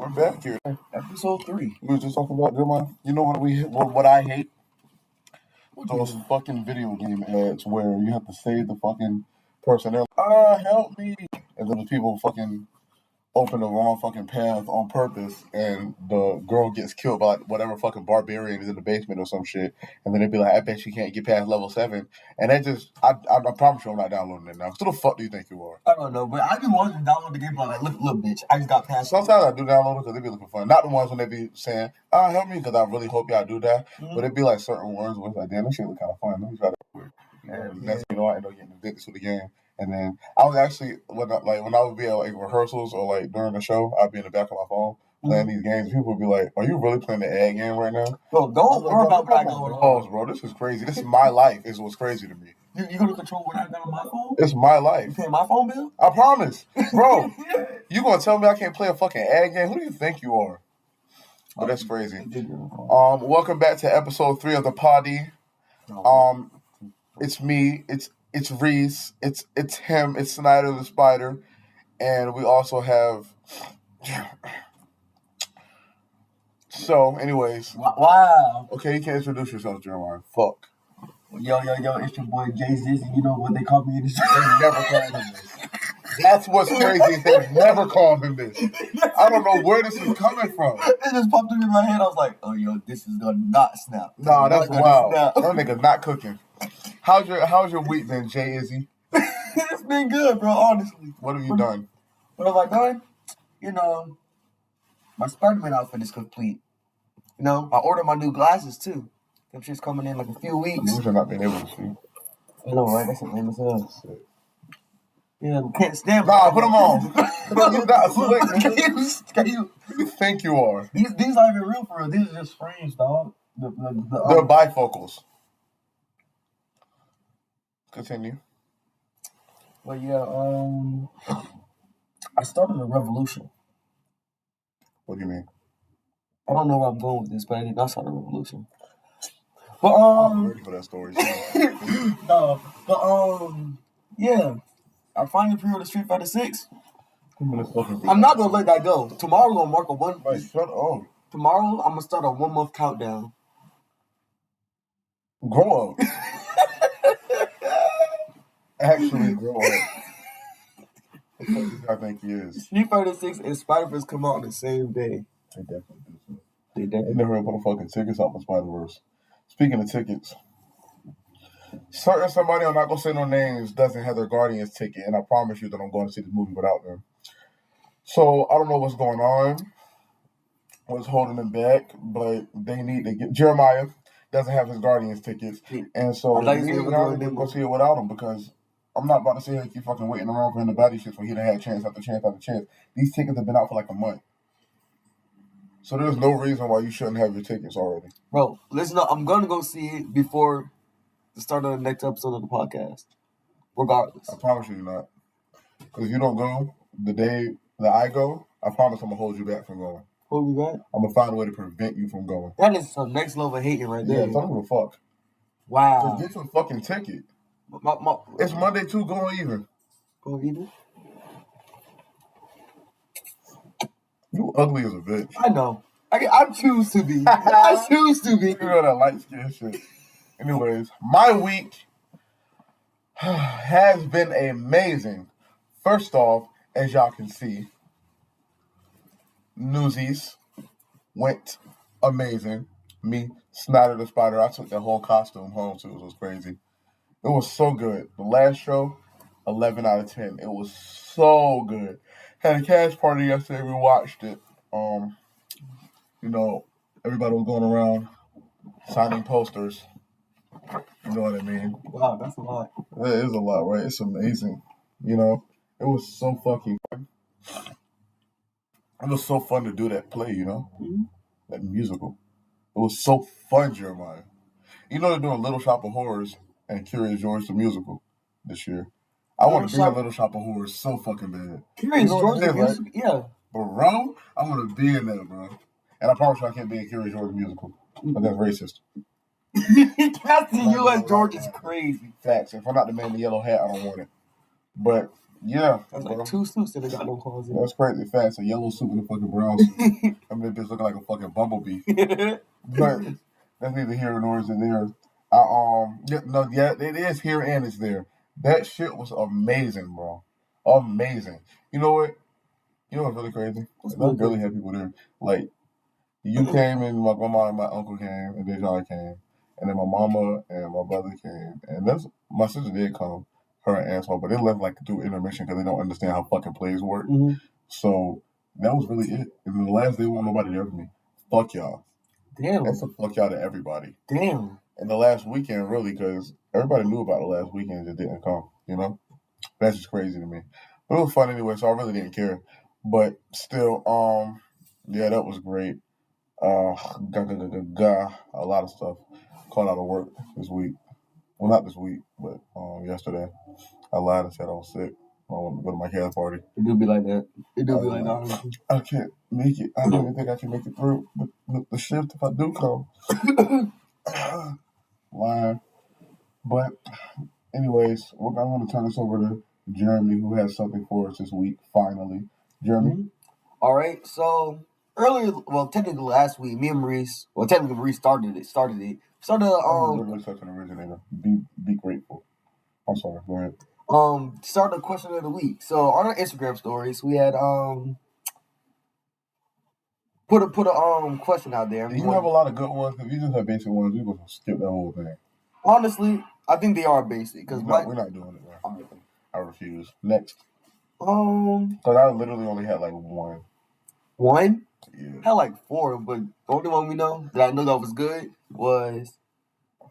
We're back here. Episode 3. We were just talking about Jeremiah. You know what I hate? Those fucking video game ads where you have to save the fucking person. They're like, help me. And then the people fucking open the wrong fucking path on purpose, and the girl gets killed by whatever fucking barbarian is in the basement or some shit. And then they'd be like, I bet she can't get past level 7. And that just, I promise you I'm not downloading it now. Who the fuck do you think you are? I don't know, but I be wanting to download the game, but I'm like, look, bitch, I just got past. Sometimes I do download it because they be looking fun. Not the ones when they be saying, help me, because I really hope y'all do that. Mm-hmm. But it'd be like certain ones where it's like, damn, this shit look kind of fun. Let me try that quick. That's, I end up getting addicted to the game. And then I was actually, when I would be at like rehearsals or like during the show, I'd be in the back of my phone playing these games. People would be like, are you really playing the ad game right now? Bro, don't worry about what I got on. Bro, this is crazy. This is my life is what's crazy to me. You gonna control what I got on my phone? It's my life. You paying my phone bill? I promise. Bro, you gonna tell me I can't play a fucking ad game? Who do you think you are? Oh, that's crazy. Welcome back to episode 3 of the Poddy. It's me. It's Reese. It's him. It's Snyder the Spider, and we also have. So, anyways. Wow. Okay, you can introduce yourself, Jeremiah. Fuck. Yo, it's your boy Jay-Z, and you know what they call me in the street? They never called him this. That's what's crazy. They never called him this. I don't know where this is coming from. It just popped up in my head. I was like, oh, yo, this is gonna not snap. Nah, that's wild. That nigga's not cooking. How's your week been, Jay Izzy? It's been good, bro, honestly. What have you done? What have I done? You know, my Spider-Man outfit is complete. You know, I ordered my new glasses, too. Them shit's coming in like a few weeks. You should not been able to see. I know, right? That's a lame as hell. Yeah, can't stand. Nah, put them on. You're not slick, nigga. Can you? Who you think you are? These aren't even real for real. These are just frames, dog. They're bifocals. Continue. Well, yeah, I started a revolution. What do you mean? I don't know where I'm going with this, but I did not start a revolution. But I'm ready for that story. No, but yeah, I finally pre-ordered Street Fighter 6. I'm not gonna let that go. Tomorrow we're gonna mark a one. Wait, shut up. Tomorrow I'm gonna start a 1 month countdown. Grow up. Actually, grow up. What the fuck does I think he is? Street Fighter 6 and Spider-Verse come out on the same day. They definitely do so. They never put fucking tickets out for Spider-Verse. Speaking of tickets, certain somebody, I'm not gonna say no names, doesn't have their Guardians ticket, and I promise you that I'm going to see this movie without them. So I don't know what's going on, what's holding them back, but they need to get. Jeremiah doesn't have his Guardians tickets, and so they need to go see it without him, because I'm not about to sit here and keep fucking waiting around for him to buy these shit when he done had chance after chance after chance. These tickets have been out for like a month. So there's no reason why you shouldn't have your tickets already. Bro, listen up. I'm going to go see it before the start of the next episode of the podcast. Regardless. I promise you not. Because if you don't go the day that I go, I promise I'm going to hold you back from going. Hold you back? I'm going to find a way to prevent you from going. That is some next level hating right there. Yeah, don't give a fuck. Wow. Just get your fucking ticket. My, it's Monday too, go even. Go even? You ugly as a bitch. I know. I choose to be. I choose to be. You know that light skin shit. Anyways, my week has been amazing. First off, as y'all can see, Newsies went amazing. Me, Snyder the Spider, I took that whole costume home too. It was crazy. It was so good. The last show, 11 out of 10. It was so good. Had a cash party yesterday. We watched it. You know, everybody was going around signing posters. You know what I mean? Wow, that's a lot. It is a lot, right? It's amazing. You know, it was so fucking fun. It was so fun to do that play, you know? Mm-hmm. That musical. It was so fun, Jeremiah. You know they're doing Little Shop of Horrors and Curious George the musical this year. I want to be a Little Shop of Horrors so fucking bad. Curious George the musical? Right? Yeah. Bro, I want to be in there, bro. And I promise you I can't be in Curious George the musical. But that's racist. Casting you as George is crazy. Facts. If I'm not the man in the yellow hat, I don't want it. But Yeah. That's like 2 suits that they got no closet. That's crazy fast. A yellow suit and a fucking brown suit. I mean, it's looking like a fucking bumblebee. But that's neither here nor is it there. It is here and it's there. That shit was amazing, bro. Amazing. You know what? You know what's really crazy? I really had people there. Like, you came and my grandma and my uncle came and then y'all came. And then my mama and my brother came. And my sister did come, her and Antoine, but they left like through intermission because they don't understand how fucking plays work. Mm-hmm. So that was really it. And then the last day, won't nobody there for me. Fuck y'all. Damn. That's a fuck y'all to everybody. Damn. And the last weekend, really, because everybody knew about the last weekend that didn't come, you know? That's just crazy to me. But it was fun anyway, so I really didn't care. But still, yeah, that was great. A lot of stuff. Called out of work this week. Well, not this week, but yesterday. I lied and said I was sick. I wanted to go to my cast party. It do be like that. It do be like that. I can't make it. I don't even think I can make it through the shift if I do come. Lying. But anyways, I want to turn this over to Jeremy, who has something for us this week, finally. Jeremy? Mm-hmm. All right, so earlier, well, technically last week, me and Maurice, Maurice started it. Literally such an originator. Be grateful. I'm sorry, go ahead. Started the question of the week. So on our Instagram stories, we had put a question out there. You have a lot of good ones. If you just have basic ones, you're gonna skip that whole thing. Honestly, I think they are basic because we're not doing it. Right. I refuse. Next. Because I literally only had like one. One? Yeah. I had like 4, but the only one we know that I knew that was good was.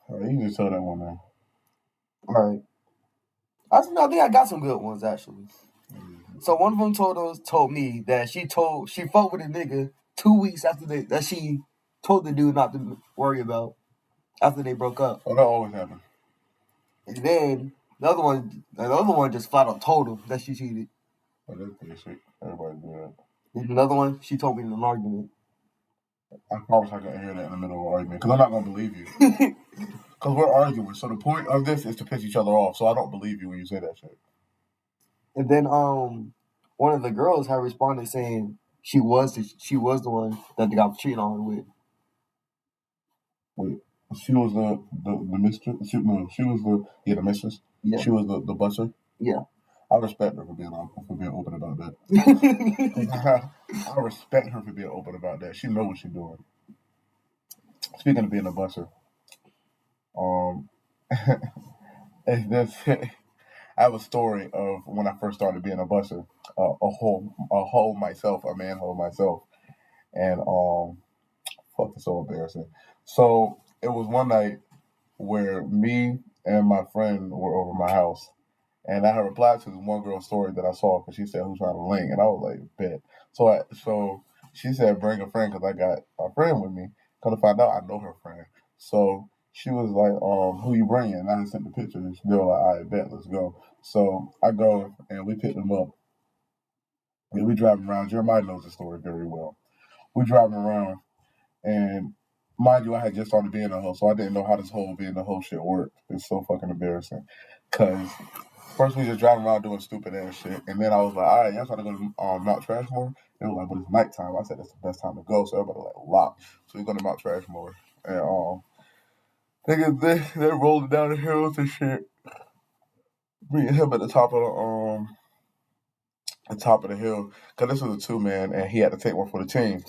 You can just tell that one now. All right. I think I got some good ones actually. Mm-hmm. So one of them told me that she fought with a nigga 2 weeks after that she told the dude not to worry about after they broke up. Oh, that always happens. And then the other one just flat out told him that she cheated. Oh, that's basic. Everybody do that. And another one, she told me in an argument. I promise I couldn't hear that in the middle of an argument because I'm not gonna believe you. Because we're arguing. So the point of this is to piss each other off. So I don't believe you when you say that shit. And then one of the girls had responded saying she was the one that the guy was cheating on her with. Wait, she was the mistress? She was the mistress? Yeah. She was the busser? Yeah. I respect her for being open about that. I respect her for being open about that. She knows what she's doing. Speaking of being a busser, I have a story of when I first started being a busser, a hoe myself, a manhole myself, and fuck, it's so embarrassing. So it was one night where me and my friend were over my house, and I had replied to this one girl's story that I saw because she said, "Who's trying to link?" And I was like, "Bet." So she said, "Bring a friend," because I got a friend with me. Come to find out, I know her friend. So she was like, "Who you bringing?" And I sent the pictures. They were like, "All right, bet, let's go." So I go and we pick them up. And we driving around. Jeremiah knows the story very well. We driving around, and mind you, I had just started being a hoe, so I didn't know how this whole being a hoe shit worked. It's so fucking embarrassing. Cause first we just driving around doing stupid ass shit, and then I was like, "All right, y'all trying to go to Mount Trashmore?" They were like, "But it's nighttime." I said, "That's the best time to go." So everybody like locked. So we go to Mount Trashmore, and they rolling down the hills and shit. Meeting him at the top of the hill, cause this was a 2-man, and he had to take one for the team.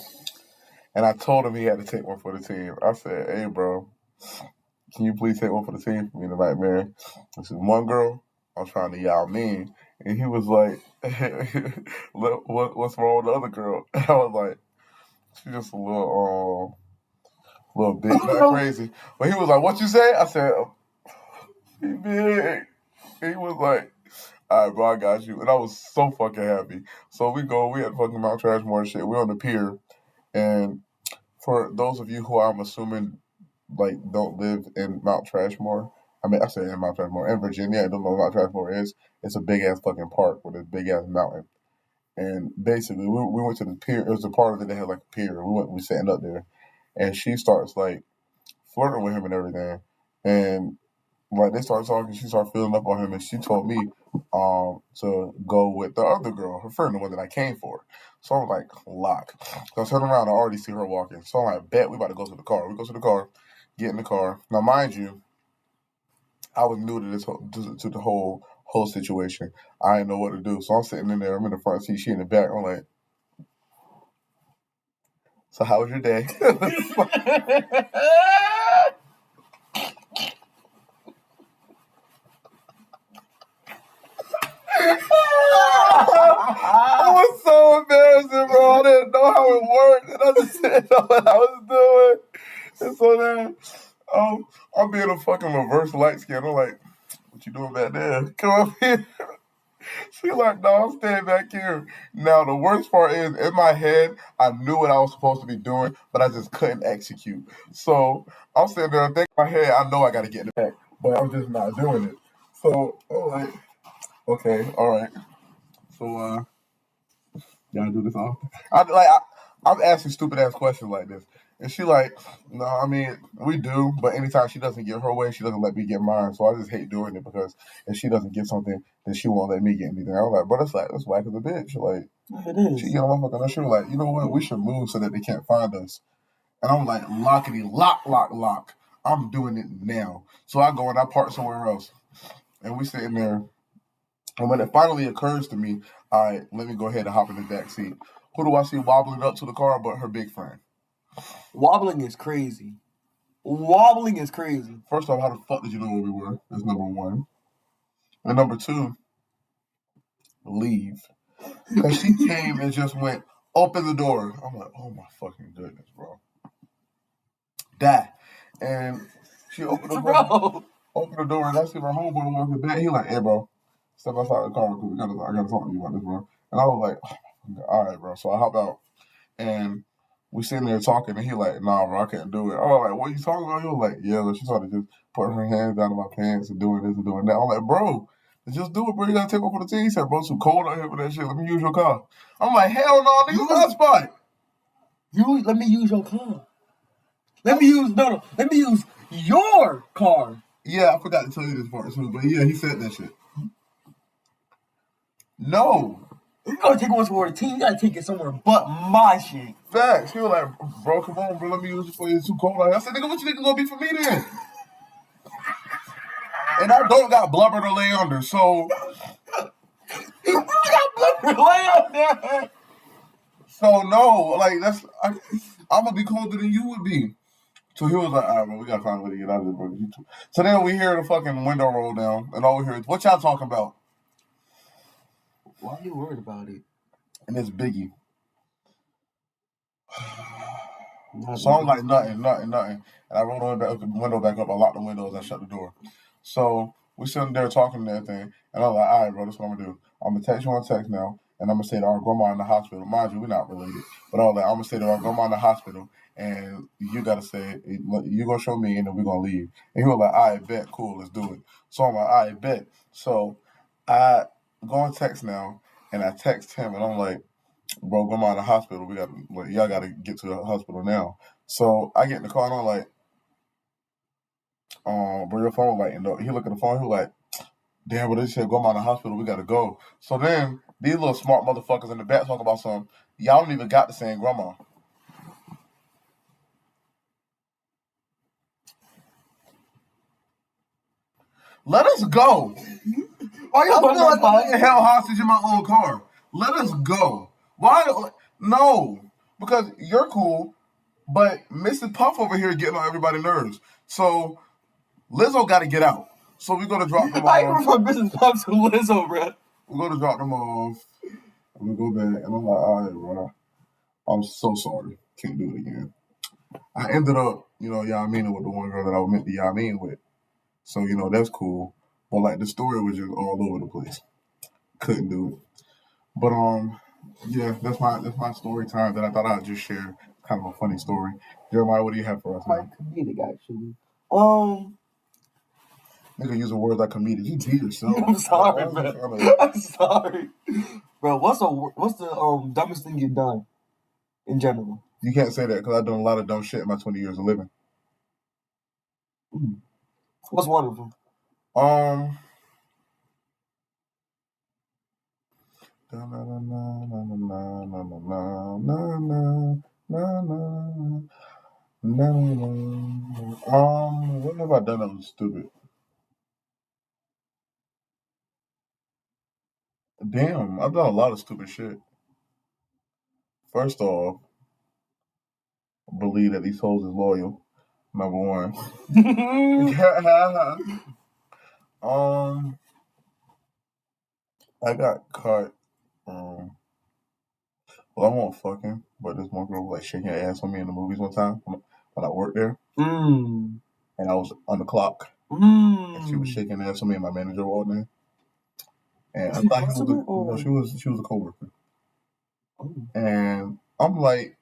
And I told him he had to take one for the team. I said, "Hey, bro, can you please take one for the team for me tonight, man?" This is one girl I was trying to yell mean, and he was like, "What's wrong with the other girl?" I was like, "She's just a little bit not crazy." But he was like, "What you say?" I said, "She big." And he was like, "All right, bro, I got you." And I was so fucking happy. So we had fucking Mount Trashmore and shit. We're on the pier, and for those of you who I'm assuming like don't live in Mount Trashmore, I say in Mount Trashmore, in Virginia, I don't know what Mount Trashmore is. It's a big ass fucking park with a big ass mountain. And basically, we went to the pier. It was a part of it that had like a pier. We sitting up there, and she starts like flirting with him and everything. And like they started talking, she started feeling up on him, and she told me, to go with the other girl, her friend, the one that I came for. So I'm like, lock. So I turn around, I already see her walking. So I'm like, bet we about to go to the car. We go to the car, get in the car. Now, mind you, I was new to this to the whole situation. I didn't know what to do. So I'm sitting in there. I'm in the front seat. She in the back. I'm like, so how was your day? I was so embarrassing, bro. I didn't know how it worked, and I just didn't know what I was doing. And so then, I'm being a fucking reverse light skin. I'm like, what you doing back there? Come up here. She like, no, I'm staying back here. Now, the worst part is, in my head, I knew what I was supposed to be doing, but I just couldn't execute. So I'm sitting there thinking in my head, I know I got to get in the back, but I'm just not doing it. So I'm like, okay, all right. So, y'all do this often? I'm asking stupid ass questions like this. And she like, no, I mean, we do, but anytime she doesn't get her way, she doesn't let me get mine. So I just hate doing it because if she doesn't get something, then she won't let me get anything. I was like, bro, that's whack as a bitch. Like, it is. she get on my fucking. She was like, you know what? We should move so that they can't find us. And I'm like, lockety, lock. I'm doing it now. So I go and I park somewhere else. And we sitting there. And when it finally occurs to me, all right, let me go ahead and hop in the back seat. Who do I see wobbling up to the car but her big friend? Wobbling is crazy. Wobbling is crazy. First off, how the fuck did you know where we were? That's number one. And number two, leave. Because she came and just went, open the door. I'm like, oh my fucking goodness, bro. Die. And she opened the door. Opened the door and I see my homeboy walking back. He like, hey, bro, step outside the car because I gotta talk to you about this, bro. And I was like, oh, all right, bro. So I hop out and we sitting there talking and he like, nah, bro, I can't do it. I was like, what are you talking about? He was like, yeah, but she started just putting her hands down in my pants and doing this and doing that. I'm like, bro, just do it, bro. You gotta take one for the team. He said, bro, it's too cold out here for that shit. Let me use your car. I'm like, hell no, nigga, my spot. Let me use your car. Let me use your car. Yeah, I forgot to tell you this part too, but yeah, he said that shit. No. You gotta take one for the team. You gotta take it somewhere but my shit. Facts. He was like, bro, come on, bro, let me use it for you. It's too cold out here. I said, nigga, what you think it's gonna be for me then? And I don't got blubber to lay under, so. You got blubber to lay under. So no, like I'm gonna be colder than you would be. So he was like, all right, bro, we gotta find a way to get out of this, bro. So then we hear the fucking window roll down, and all we hear is, what y'all talking about? Why are you worried about it? And it's Biggie. So I'm like, nothing. And I rolled the window back up. I locked the windows. I shut the door. So we sitting there talking and everything. And I was like, all right, bro, this is what I'm going to do. I'm going to text you on text now. And I'm going to say to our grandma in the hospital. Mind you, we're not related. But I was like, I'm going to say to our grandma in the hospital. And you got to say, you're going to show me and then we're going to leave. And he was like, all right, bet. Cool, let's do it. So I'm like, all right, bet. So I go on text now. And I text him. And I'm like, bro, grandma in the hospital. Y'all got to get to the hospital now. So I get in the car and I'm like, bro, your phone lighting up. He look at the phone. He was like, damn, but they said grandma in the hospital. We got to go. So then these little smart motherfuckers in the back talk about something. Y'all don't even got the same grandma. Let us go. Why y'all feel like I'm being held hostage in my own car? Let us go. Why? No, because you're cool, but Mrs. Puff over here getting on everybody's nerves. So Lizzo got to get out. So we go to drop them off. I went from Mrs. Puff to Lizzo, bro. We go to drop them off. And we go back, and I'm like, all right, bro. I'm so sorry. Can't do it again. I ended up, y'all mean it with the one girl that I was meant to y'all mean with. So, that's cool. But like the story was just all over the place. Couldn't do it. But yeah, that's my story time that I thought I'd just share. Kind of a funny story. Jeremiah, what do you have for us? Quite comedic, actually. Nigga using words like comedic. You beat yourself. I'm sorry, man. I'm sorry, bro. What's the dumbest thing you've done in general? You can't say that because I've done a lot of dumb shit in my 20 years of living. What's one of them? What have I done that was stupid? Damn, I've done a lot of stupid shit. First off, believe that these hoes is loyal. Number one. I got caught. Well, I won't fucking, but this one girl was like shaking her ass on me in the movies one time when I worked there. And I was on the clock. And she was shaking her ass on me and my manager walked in. And I thought she was a coworker. And I'm like,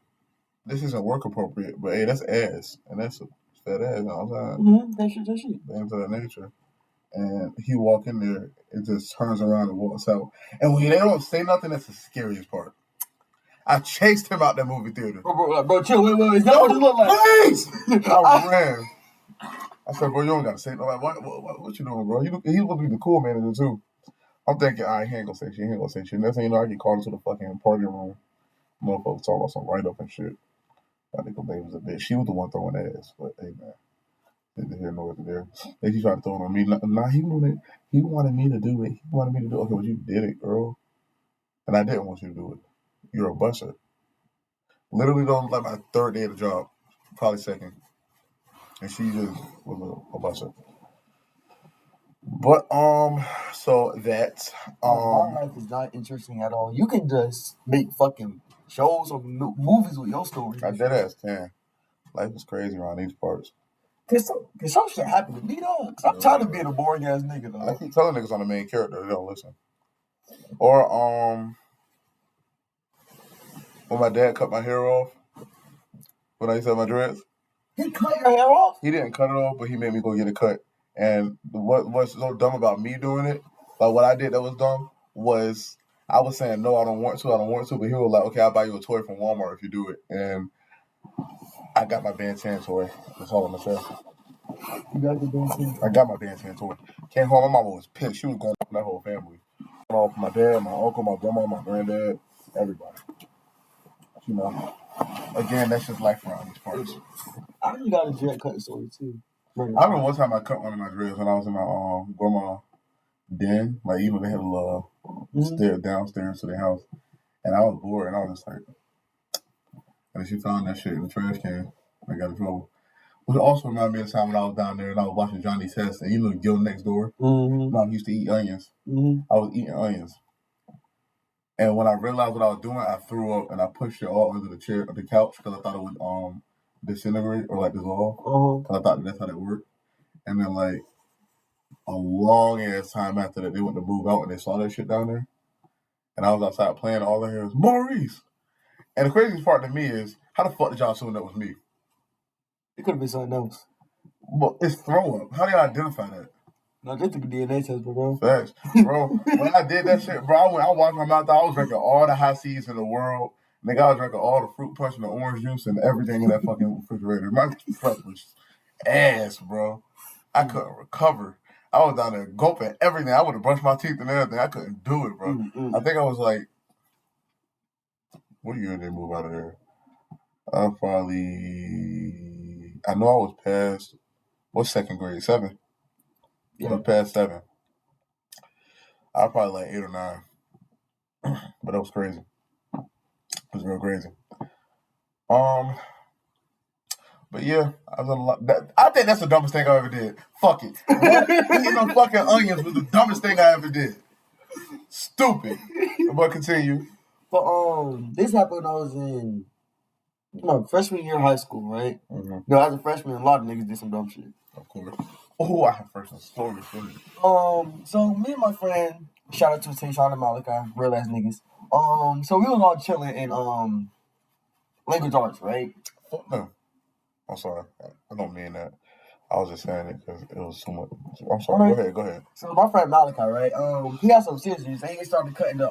this isn't work appropriate, but hey, that's ass. And that's a fat ass, you know what I'm saying? That's shit. Things of that nature. And he walk in there and just turns around and walks out. And when they don't say nothing, that's the scariest part. I chased him out that movie theater. Bro, chill, wait. Is that what it look like? Please! I ran. I said, bro, you don't gotta say no. Like, what you doing, bro? He supposed to be the cool manager too. I'm thinking, all right, he ain't gonna say shit. Next thing you know, I get called into the fucking party room. Motherfuckers talking about some write up and shit. I think her baby was a bitch. She was the one throwing ass, but hey man. Didn't hear nor there. They keep trying to throw it on me. Nah, he wanted me to do it. Okay, well you did it, girl. And I didn't want you to do it. You're a busser. Literally on like my third day of the job, probably second. And she just was a busser. But so that my life is not interesting at all. You can just make fucking shows or movies with your story. I dead ass can. Life is crazy around these parts. Cause some shit happen to me, dog. Cause I'm tired of being a boring ass nigga, dog. I keep telling niggas I'm the main character, they don't listen. Or when my dad cut my hair off, when I used to have my dreads. He cut your hair off? He didn't cut it off, but he made me go get it cut. And what's so dumb about me doing it, like what I did that was dumb, was I was saying, no, I don't want to, but he was like, okay, I'll buy you a toy from Walmart if you do it. And I got my Ben 10 toy. That's all I'm going to say. You got the Ben 10? I got my Ben 10 toy. Came home, my mama was pissed. She was going off my whole family. Going off my dad, my uncle, my grandma, my granddad, everybody. You know, again, that's just life around these parts. I really got a dread cutting story too. I remember one time I cut one of my dreads when I was in my grandma den. Like, even they had a little stair downstairs to their house. And I was bored, and I was just like, and she found that shit in the trash can. I got in trouble. Which also reminded me of the time when I was down there and I was watching Johnny Test, and you know Gil next door. Mom used to eat onions. I was eating onions. And when I realized what I was doing, I threw up and I pushed it all under the couch, because I thought it would disintegrate or like dissolve. Because I thought that's how that worked. And then like a long ass time after that, they went to move out and they saw that shit down there. And I was outside playing, all I heard was Maurice. And the craziest part to me is, how the fuck did y'all assume that was me? It could have been something else. Well, it's throw up. How do y'all identify that? No, they took a DNA test, bro. Facts. Bro, when I did that shit, bro, I washed my mouth out. I was drinking all the hot seeds in the world. Nigga, I was drinking all the fruit punch and the orange juice and everything in that fucking refrigerator. My breath was ass, bro. I couldn't recover. I was down there gulping everything. I would have brushed my teeth and everything. I couldn't do it, bro. I think I was like, what year did they move out of there? I know I was past, what's second grade? 7. Yeah. I was past 7. I was probably like 8 or 9. But that was crazy. It was real crazy. But yeah, I've done a lot. I think that's the dumbest thing I ever did. Fuck it. Eating them fucking onions was the dumbest thing I ever did. Stupid. But continue. But this happened when I was in freshman year of high school, right? No, as a freshman, a lot of niggas did some dumb shit. Of course. Oh, I have freshman stories for you. So me and my friend, shout out to Tayshawn and Malachi, real ass niggas. So we was all chilling in language arts, right? Fuck no. I'm sorry. I don't mean that. I was just saying it because it was too much. I'm sorry. Right. Go ahead. So my friend Malachi, right? He had some scissors and he started cutting the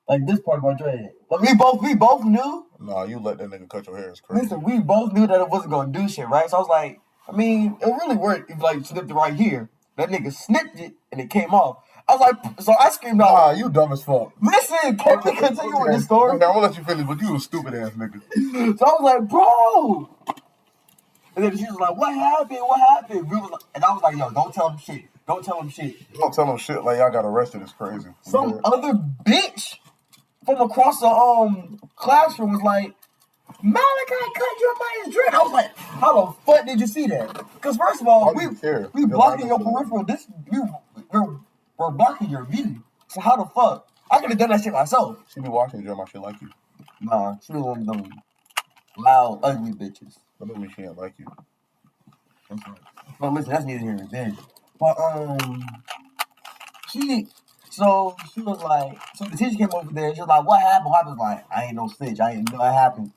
like this part of my dread. Like we both knew. Nah, you let that nigga cut your hair. It's crazy. Listen, we both knew that it wasn't gonna do shit, right? So I was like, I mean, it really worked if like snipped it right here. That nigga snipped it and it came off. I was like, so I screamed out. Nah, you dumb as fuck. Listen, can we continue with this story? Okay, I'm gonna let you finish, but you a stupid ass nigga. So I was like, bro. And then she was like, what happened? What happened? And I was like, yo, don't tell him shit. Don't tell him shit. Don't tell him shit like y'all got arrested. It's crazy. Some other bitch from across the classroom was like, Malachi cut your man's dread. I was like, how the fuck did you see that? Because first of all, we blocking your peripheral. We're blocking your view. So how the fuck? I could have done that shit myself. She be watching my shit like you. Nah, she was one of them loud, ugly bitches. That don't mean she ain't like you. Well, listen, that's neither here nor there. But she was like, so the teacher came over there. She was like, what happened? I was like, I ain't no snitch. I ain't know what happened.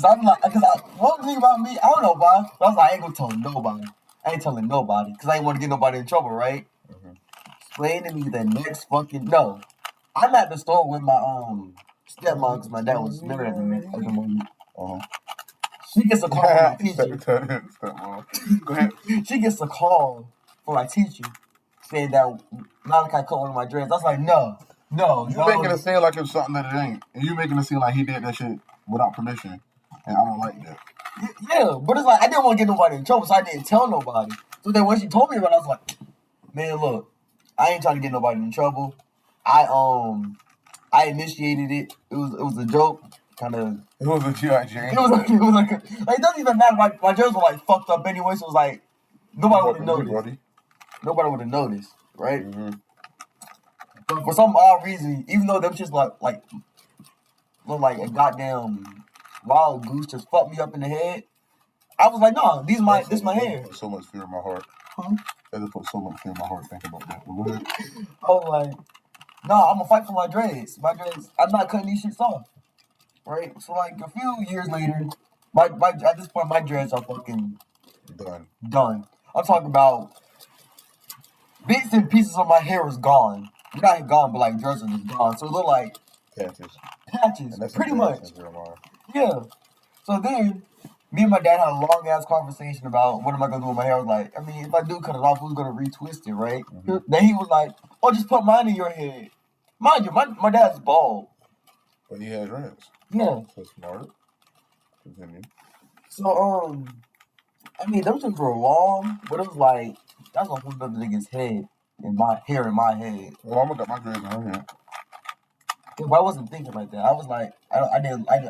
One thing about me, I don't know why. But I was like, I ain't gonna tell nobody. I ain't telling nobody because I ain't want to get nobody in trouble, right? Mm-hmm. Explain to me the next fucking no. I'm at the store with my stepmom because my dad was never at the moment. She gets a call from my teacher. Go ahead. She gets a call from my teacher saying that Malachi cut one of my dreads. I was like, no. You making it seem like it's something that it ain't. And you making it seem like he did that shit without permission. And I don't like that. Yeah, but it's like, I didn't want to get nobody in trouble, so I didn't tell nobody. So then when she told me about it, I was like, man, look, I ain't trying to get nobody in trouble. I initiated it. It was a joke. Kind of. It was a G.I. Jane. It was like it doesn't even matter. My dreads were like fucked up anyway, so it was like nobody would have noticed. Nobody would have noticed, right? Mm-hmm. But for some odd reason, even though them just look like a goddamn wild goose just fucked me up in the head, I was like, no, this my hair. Put so much fear in my heart. That just put so much fear in my heart thinking about that. I was like, no, I'm gonna fight for my dreads. I'm not cutting these shits off. Right? So like a few years later, at this point my dreads are fucking done. I'm talking about bits and pieces of my hair is gone. Not gone, but like dreads are just gone. So it look like patches, pretty much. Yeah. So then me and my dad had a long ass conversation about what am I gonna do with my hair. I was like, I mean, if I do cut it off, who's gonna retwist it, right? Mm-hmm. Then he was like, oh, just put mine in your head. Mind you, my dad's bald. But he has dreads. Yeah. So smart. Continue. So, I mean, those things were long, but it was like, that's a whole other nigga's head in my hair in my head. Well, I'm gonna got my dreads in her head. Yeah, but I wasn't thinking like that. I was like, I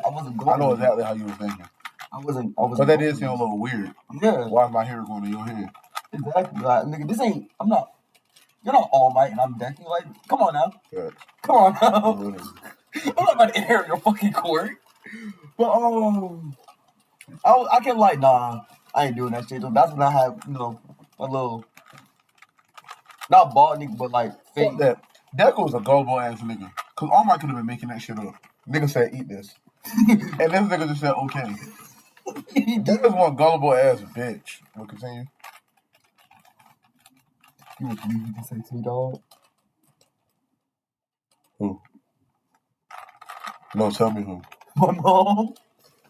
wasn't going. I know exactly how you were thinking. I wasn't. But that did seem a little weird. Yeah. Why is my hair going in your head? Exactly. Like, nigga, you're not All Might and I'm Decky. Like, come on now. Good. Come on now. I'm not about to inherit your fucking court. But, I kept like, nah, I ain't doing that shit. So that's when I had, a little, not bald nigga, but like fake. That was a gullible ass nigga. Cause All Might could have been making that shit up. Nigga said, eat this. And this nigga just said, okay. That is one gullible ass bitch. We'll continue. You would leave me to say to me, dog? Who? No, tell me who. My mom.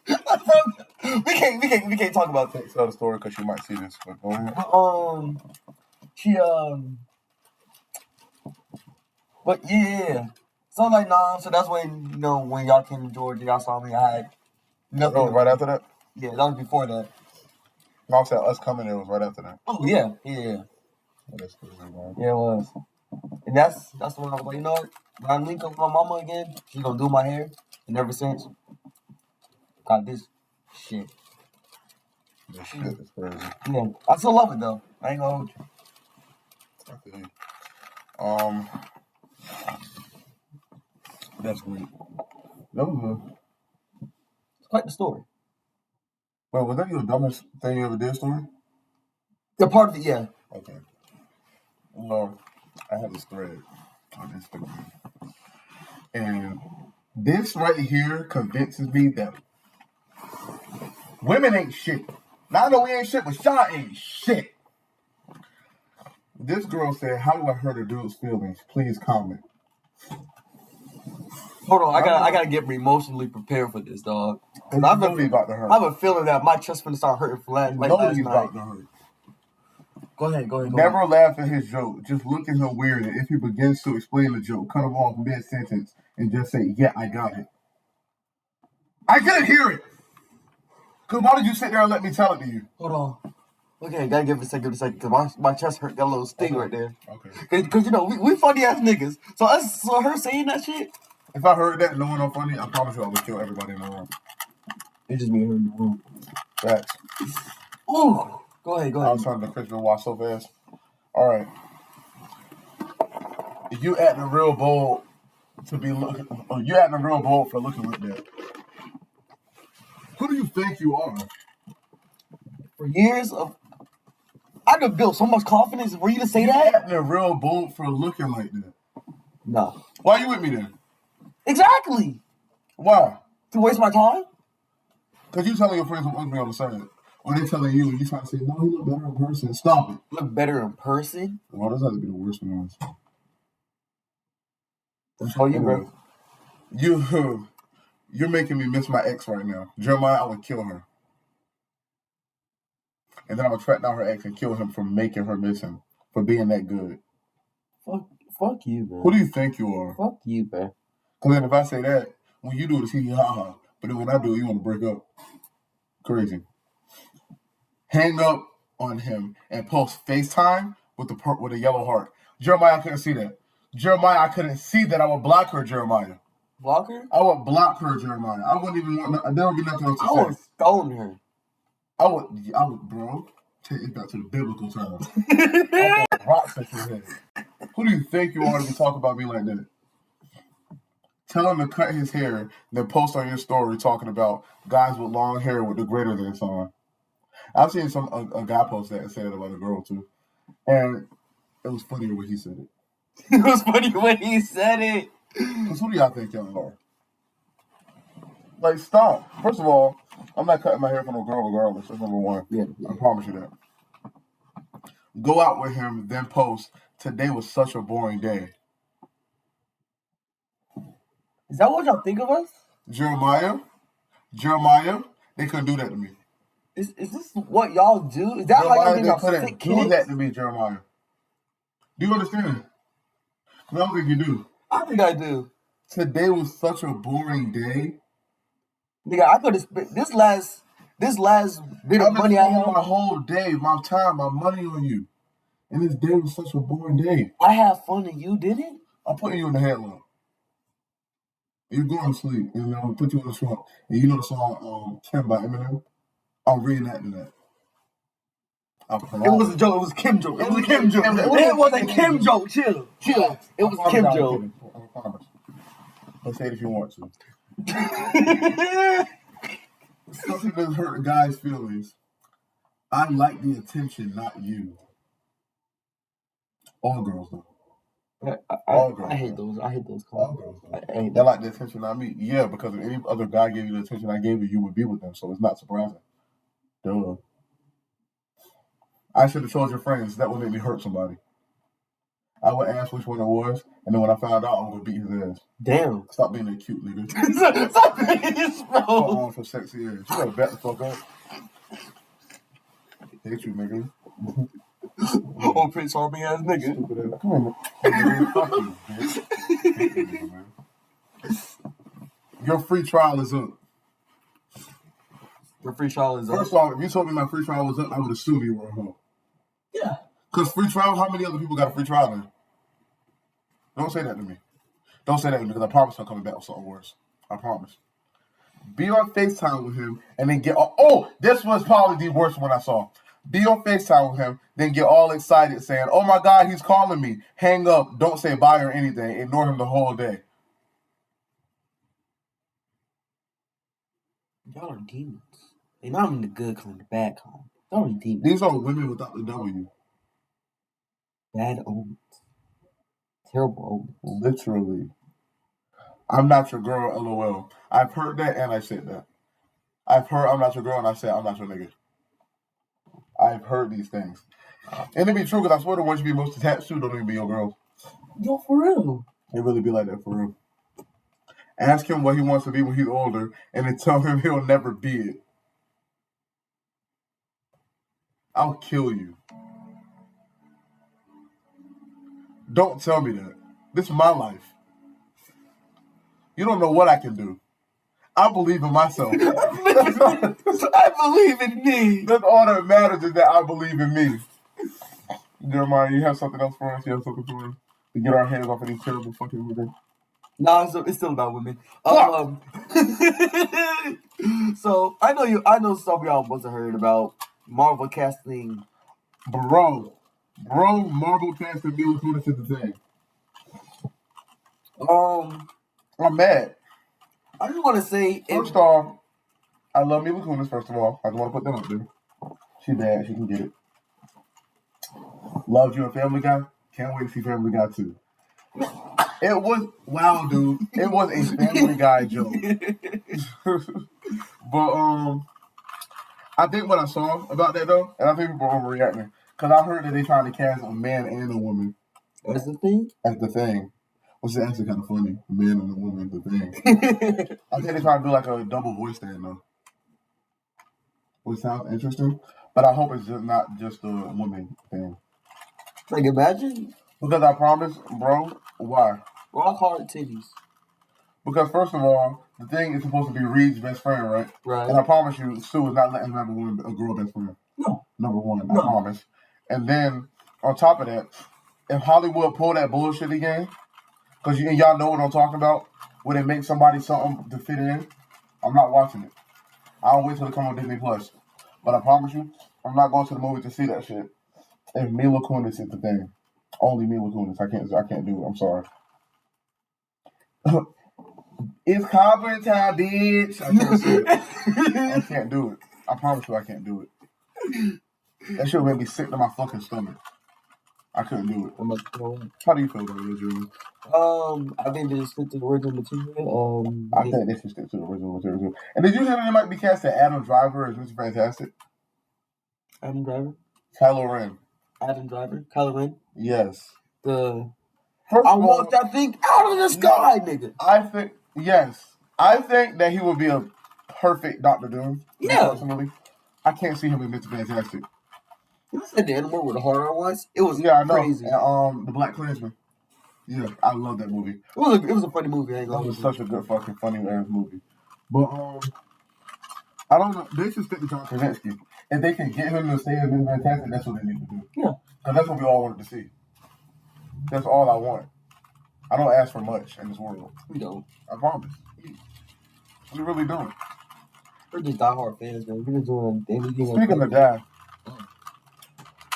we can't talk about that. Tell the story because you might see this. But go ahead. But yeah. So like, nah. So that's when when y'all came to Georgia, y'all saw me. I had nothing. Oh, right after that. Yeah, that was before that. No, I'm saying us coming there was right after that. Oh yeah. Oh, that's crazy, man. Yeah, it was. And that's when I was like, you know what? When I link up with my mama again, she's gonna do my hair. And ever since, got this shit. This shit is crazy. Yeah, I still love it though. I ain't gonna hold you. Okay. That's great. That was it's quite the story. Well, was that your dumbest thing you ever did, story? Yeah, part of it, yeah. Okay. Well, I have this thread on Instagram. And this right here convinces me that women ain't shit. Now I know we ain't shit, but y'all ain't shit. This girl said, how do I hurt a dude's feelings? Please comment. Hold on, I gotta get emotionally prepared for this, dog. I have a feeling that my chest gonna start hurting for last night. About to hurt. Go ahead. Never laugh at his joke. Just look at him weird. And if he begins to explain the joke, cut him off mid-sentence and just say, yeah, I got it. I couldn't hear it. Because why did you sit there and let me tell it to you? Hold on. Okay, gotta give it a second, because my chest hurt, got a little sting right there. Okay. Because, you know, we funny-ass niggas. So her saying that shit. If I heard that knowing I'm funny, I promise you I would kill everybody in the room. It's just me and her in the room. Facts. Ooh. Go ahead. I was trying to Christian watch so fast. All right. You acting real bold to be looking. You acting real bold for looking like that. Who do you think you are? For years of, I could build so much confidence for you to say you that. Acting real bold for looking like that. No. Why you with me then? Exactly. Why? To waste my time? Because you telling your friends I'm ugly on the side. Or they telling you and you trying to say, no, you look better in person. Stop it. Look better in person? Well, those have to be the worst ones. That's all you, bro. You're making me miss my ex right now. Jeremiah, I would kill her. And then I would track down her ex and kill him for making her miss him. For being that good. Fuck you, bro. Who do you think you are? Fuck you, bro. Because then if I say that, when you do it, it's hee ha ha. But then when I do it, you want to break up. Crazy. Hang up on him and post FaceTime with a yellow heart. Jeremiah, I couldn't see that. Jeremiah, I couldn't see that. I would block her, Jeremiah. Block her? I would block her, Jeremiah. I wouldn't even want. There would be nothing else to say. I would stone her. I would, bro. Take it back to the biblical terms. I would rocks at your head. Who do you think you are to be talking about me like that? Tell him to cut his hair, then post on your story talking about guys with long hair with the greater than sign. I've seen a guy post that and say that about a girl too, and it was funnier when he said it. It was funny when he said it. Because who do y'all think y'all are? Like, stop. First of all, I'm not cutting my hair for no girl regardless. That's number one. Yeah. I promise you that. Go out with him, then post, today was such a boring day. Is that what y'all think of us? Jeremiah, they couldn't do that to me. Is this what y'all do? Is that Jeremiah, how y'all they couldn't do that to me, Jeremiah. Do you understand? Because I don't think you do. I think I do. Today was such a boring day. Nigga, I could have spent this last bit of money I had. My whole day, my time, my money on you. And this day was such a boring day. I had fun and you didn't? I'm putting you in the headlock. You're going to sleep, and I'm going to put you in the swamp. And you know the song Kim by Eminem? I'm reenacting that. It was a joke. It was a Kim joke. It was a Kim joke. It was a Kim joke. Chill. It was a Kim joke. I promise. But say it if you want to. Something that hurt a guy's feelings. I like the attention, not you. All girls, though. I hate those. I hate those calls. All girls. They like the attention, not me. Yeah, because if any other guy gave you the attention I gave you, you would be with them. So it's not surprising. Duh. I should have told your friends. That would make me hurt somebody. I would ask which one it was, and then when I found out, I would beat his ass. Damn. Stop being that cute, nigga. Stop being this, bro. Come on for sexy ass. You gotta back the fuck up. Hate you, nigga. Oh, Prince Harvey ass nigga. Stupid ass. Come on, man. Fuck you, bitch. Man. Your free trial is up. Your free trial is up. First of all, if you told me my free trial was up, I would assume you were a hoe. Yeah. Because free trial, how many other people got a free trial then? Don't say that to me. Don't say that to me because I promise I'm coming back with something worse. I promise. Be on FaceTime with him and then get... Oh, this was probably the worst one I saw. Be on FaceTime with him, then get all excited saying, oh my God, he's calling me. Hang up. Don't say bye or anything. Ignore him the whole day. Y'all are demons. And not even the good kind, the bad kind. Y'all are demons. These are women without the W. Bad omens. Terrible omens. Literally. I'm not your girl, LOL. I've heard that and I said that. I've heard I'm not your girl and I said I'm not your nigga. I've heard these things. And it be true because I swear the ones you be most attached to don't even be your girls. Yo, for real. It really be like that for real. Ask him what he wants to be when he's older and then tell him he'll never be it. I'll kill you. Don't tell me that. This is my life. You don't know what I can do. I believe in myself. I believe in me. That's all that matters is that I believe in me. Jeremiah, you have something else for us? You have something for us? To get our hands off of these terrible fucking women? No, it's still about women. So I know some of y'all wasn't heard about Marvel casting. Bro, Marvel casting Mila Kunis is the thing. I'm mad. I just want to say, first off, I love Mila Kunis. First of all, I just want to put that up there. She bad. She can get it. Loved you in Family Guy. Can't wait to see Family Guy 2. It was wow, dude. It was a Family Guy joke. But I think what I saw about that though, and I think people are overreacting, because I heard that they trying to cast a man and a woman. That's the thing? That's the thing. Which is actually kind of funny. A man and a woman, the thing. I think they trying to do like a double voice thing though. Which sounds interesting. But I hope it's just not just a woman thing. Like imagine? Because I promise, bro, why? Rock hard titties. Because first of all, the thing is supposed to be Reed's best friend, right? Right. And I promise you, Sue is not letting him have a girl best friend. No. Number one, No. I promise. And then, on top of that, if Hollywood pull that bullshit again, because y'all know what I'm talking about, where they make somebody something to fit in, I'm not watching it. I'll wait till it comes on Disney Plus. But I promise you, I'm not going to the movie to see that shit. If Mila Kunis is the thing. Only Mila Kunis. I can't do it. I'm sorry. It's cobbling time, bitch. I can't see it. I can't do it. I promise you I can't do it. That shit made me sick to my fucking stomach. I couldn't do it. How do you feel about it, Julie? I think they stick to the original material. I think they should stick to the original material. And did you hear that they might be casting Adam Driver as Mr. Fantastic? Adam Driver? Kylo Ren. Adam Driver? Kylo Ren? Yes. I want that thing out of the sky, nigga. I think that he would be a perfect Doctor Doom. Yeah. Personally. I can't see him in Mr. Fantastic. You said the animal with the horror was? It was crazy. And, the Black Klansman. Yeah, I love that movie. It was a funny movie. It was such a good fucking funny ass movie. But I don't know. They should stick to John Krasinski. If they can get him to stay as Mr. Fantastic, that's what they need to do. Yeah. Because that's what we all wanted to see. That's all I want. I don't ask for much in this world. We don't. I promise. We really don't. We're just diehard fans, man. We're just doing anything. Speaking of that,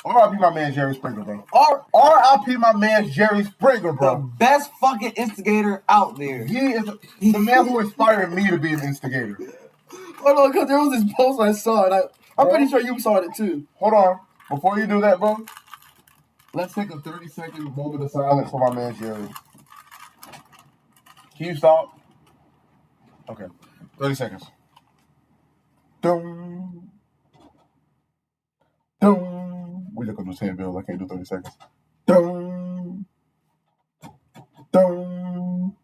R.I.P. my man Jerry Springer, bro. R.I.P. my man Jerry Springer, bro. The best fucking instigator out there. He is the man who inspired me to be an instigator. Hold on, because there was this post I saw, and I'm pretty sure you saw it too. Hold on. Before you do that, bro, let's take a 30-second moment of silence for my man Jerry. Can you stop? Okay. 30 seconds. Dum. Dum. We just gonna do 10 bills. I can't do 30 seconds. Dum. Dum.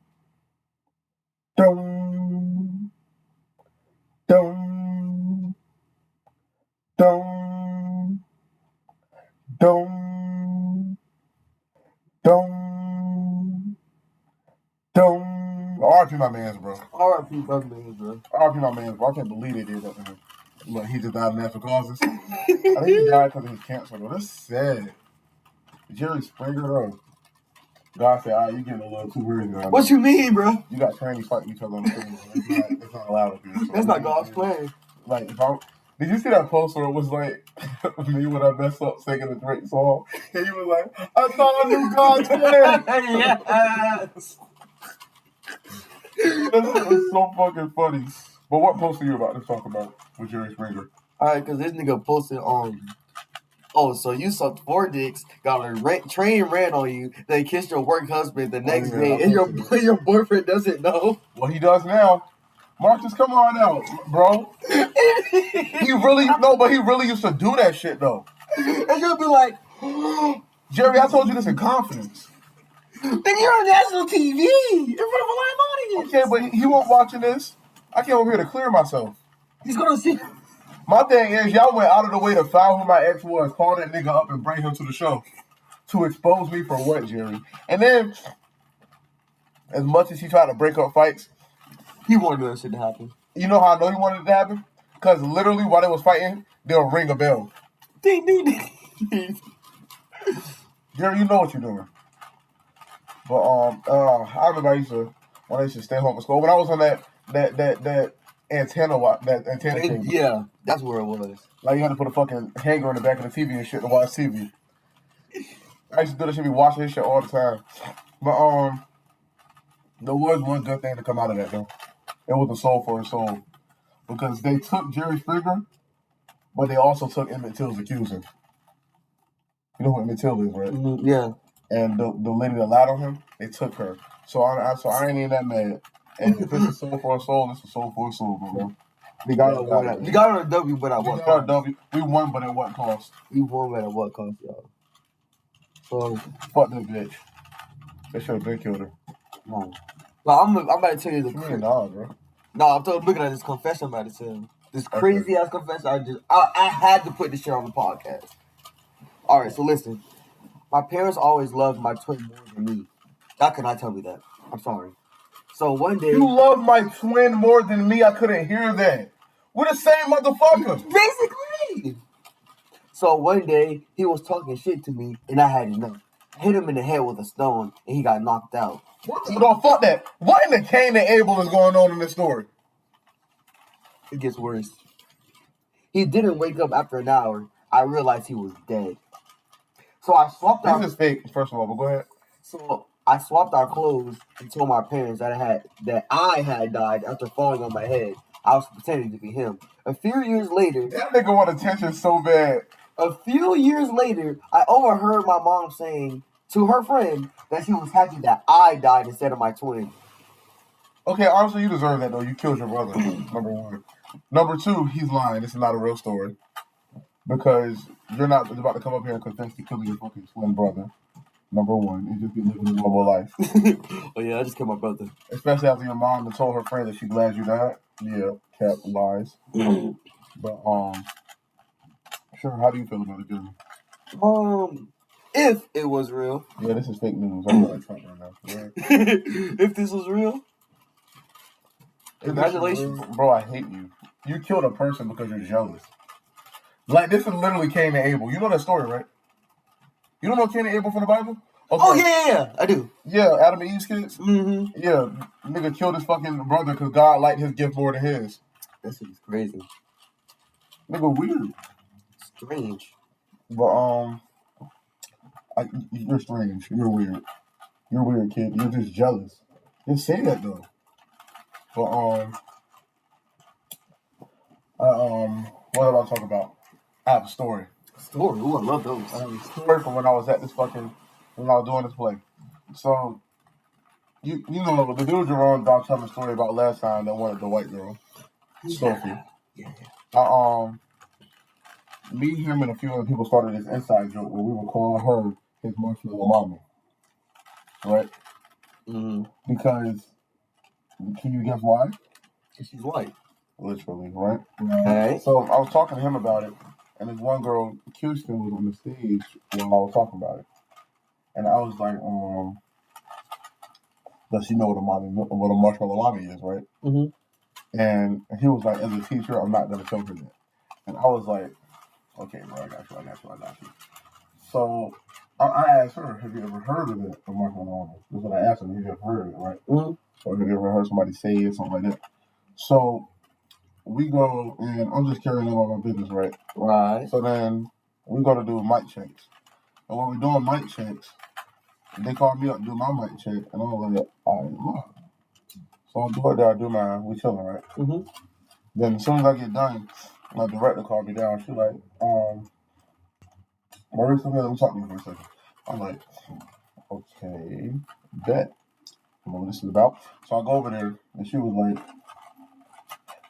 Dum. Dum. Dum. Dum. Dum. Dum. R.I.P. my mans, bro. R.I.P. my mans, bro. R.I.P. my mans, bro. I can't believe they did that to him. Look, he just died of natural causes. I think he died because of his cancer, though. That's sad. Jerry Springer, though. God said, all right, you getting a little too weird now. What you mean, bro? You got trannies fighting each other on the screen. It's not allowed up here. So that's not God's plan. Like, did you see that post where it was like, me when I messed up singing a Drake song? And he was like, I thought I knew God's plan. Yes. It's so fucking funny. But what post are you about to talk about with Jerry Springer? Alright, because this nigga posted on. Oh, so you sucked 4 dicks, got a train ran on you, then kissed your work husband the next day, and your boyfriend doesn't know. Well, he does now. Marcus, come on out, bro. He really used to do that shit though. And you'll be like, Jerry, I told you this in confidence. Then you're on national TV in front of a live audience. Okay, but he won't watching this. I came over here to clear myself. He's gonna see. My thing is, y'all went out of the way to find who my ex was, call that nigga up and bring him to the show. To expose me for what, Jerry? And then, as much as he tried to break up fights, he wanted that shit to happen. You know how I know he wanted it to happen? Because literally while they was fighting, they'll ring a bell. Ding, ding, ding. Jerry, you know what you're doing. But I remember when I used to stay home from school. When I was on that antenna cable. Yeah, that's where it was. Like you had to put a fucking hanger in the back of the TV and shit to watch TV. I used to do that shit, be watching this shit all the time. But there was one good thing to come out of that though. It was a soul for a soul. Because they took Jerry's finger, but they also took Emmett Till's accuser. You know who Emmett Till is, right? Mm-hmm, yeah. And the lady that lied on him, they took her. So I ain't even that mad. And if it's a soul for a soul, it's a soul for a soul, bro. We got on a W, but at what cost? We won, but at what cost? We won, but at what cost, y'all? So fuck this bitch. They should have been killed her. No. Well, I'm about to tell you the truth. No, bro. No, I'm looking at this confession I'm about to tell you. This crazy ass confession. I had to put this shit on the podcast. All right, so listen. My parents always loved my twin more than me. How can I tell me that? I'm sorry. So one day... You love my twin more than me? I couldn't hear that. We're the same motherfucker. Basically. So one day, he was talking shit to me, and I had enough. I hit him in the head with a stone, and he got knocked out. No, fuck that. What in the Cain and Abel is going on in this story? It gets worse. He didn't wake up after an hour. I realized he was dead. So I swapped our... This is fake, first of all, but go ahead. So I swapped our clothes and told my parents that I had died after falling on my head. I was pretending to be him. A few years later... That nigga want attention so bad. A few years later, I overheard my mom saying to her friend that she was happy that I died instead of my twin. Okay, honestly, you deserve that, though. You killed your brother, number one. Number two, he's lying. This is not a real story. Because you're not about to come up here and confess to killing your fucking twin brother. Number one, and just be living a normal life. Oh, yeah, I just killed my brother. Especially after your mom told her friend that she's glad you died. Yeah, cap lies. But, sure, how do you feel about it, Jeremy? If it was real. Yeah, this is fake news. I'm like Trump right now. Yeah. If this was real. Congratulations. Bro, I hate you. You killed a person because you're jealous. Like, this is literally Cain and Abel. You know that story, right? You don't know Cain and Abel from the Bible? Okay. Oh, yeah, I do. Yeah, Adam and Eve's kids? Mm-hmm. Yeah, nigga killed his fucking brother because God liked his gift more than his. That shit is crazy. Nigga, weird. Strange. But, you're strange. You're weird. You're weird, kid. You're just jealous. Just say that, though. But, what am I talking about? I have a story. Story? Ooh, I love those. I have a story from when I was doing this play. So, you know, the dude Jerome Doc telling the story about last time that wanted the white girl, Sophie. Yeah. Me, him, and a few other people started this inside joke where we would call her his Marshmallow mommy. Right? Mm-hmm. Because, can you guess why? Because she's white. Literally, right? Right. So I was talking to him about it, and this one girl, Kirsten, was on the stage while I was talking about it. And I was like, does she know what a marshmallow mommy is, right? Mm-hmm. And he was like, as a teacher, I'm not going to tell her that. And I was like, okay, bro, I got you. So I asked her, have you ever heard of it, a marshmallow mommy? That's what I asked her, have you ever heard of it, right? Mm-hmm. Or have you ever heard somebody say it, something like that? So we go, and I'm just carrying on my business, right? Right. So then we go to do mic checks. And when we're doing mic checks, they call me up to do my mic check, and I'm like, all right, look. So I'm doing that, I do mine, we chilling, right? Mm-hmm. Then as soon as I get done, my director called me down. She's like, Maurice, come here, let me talk to you for a second. I'm like, okay, bet. I know what this is about. So I go over there, and she was like,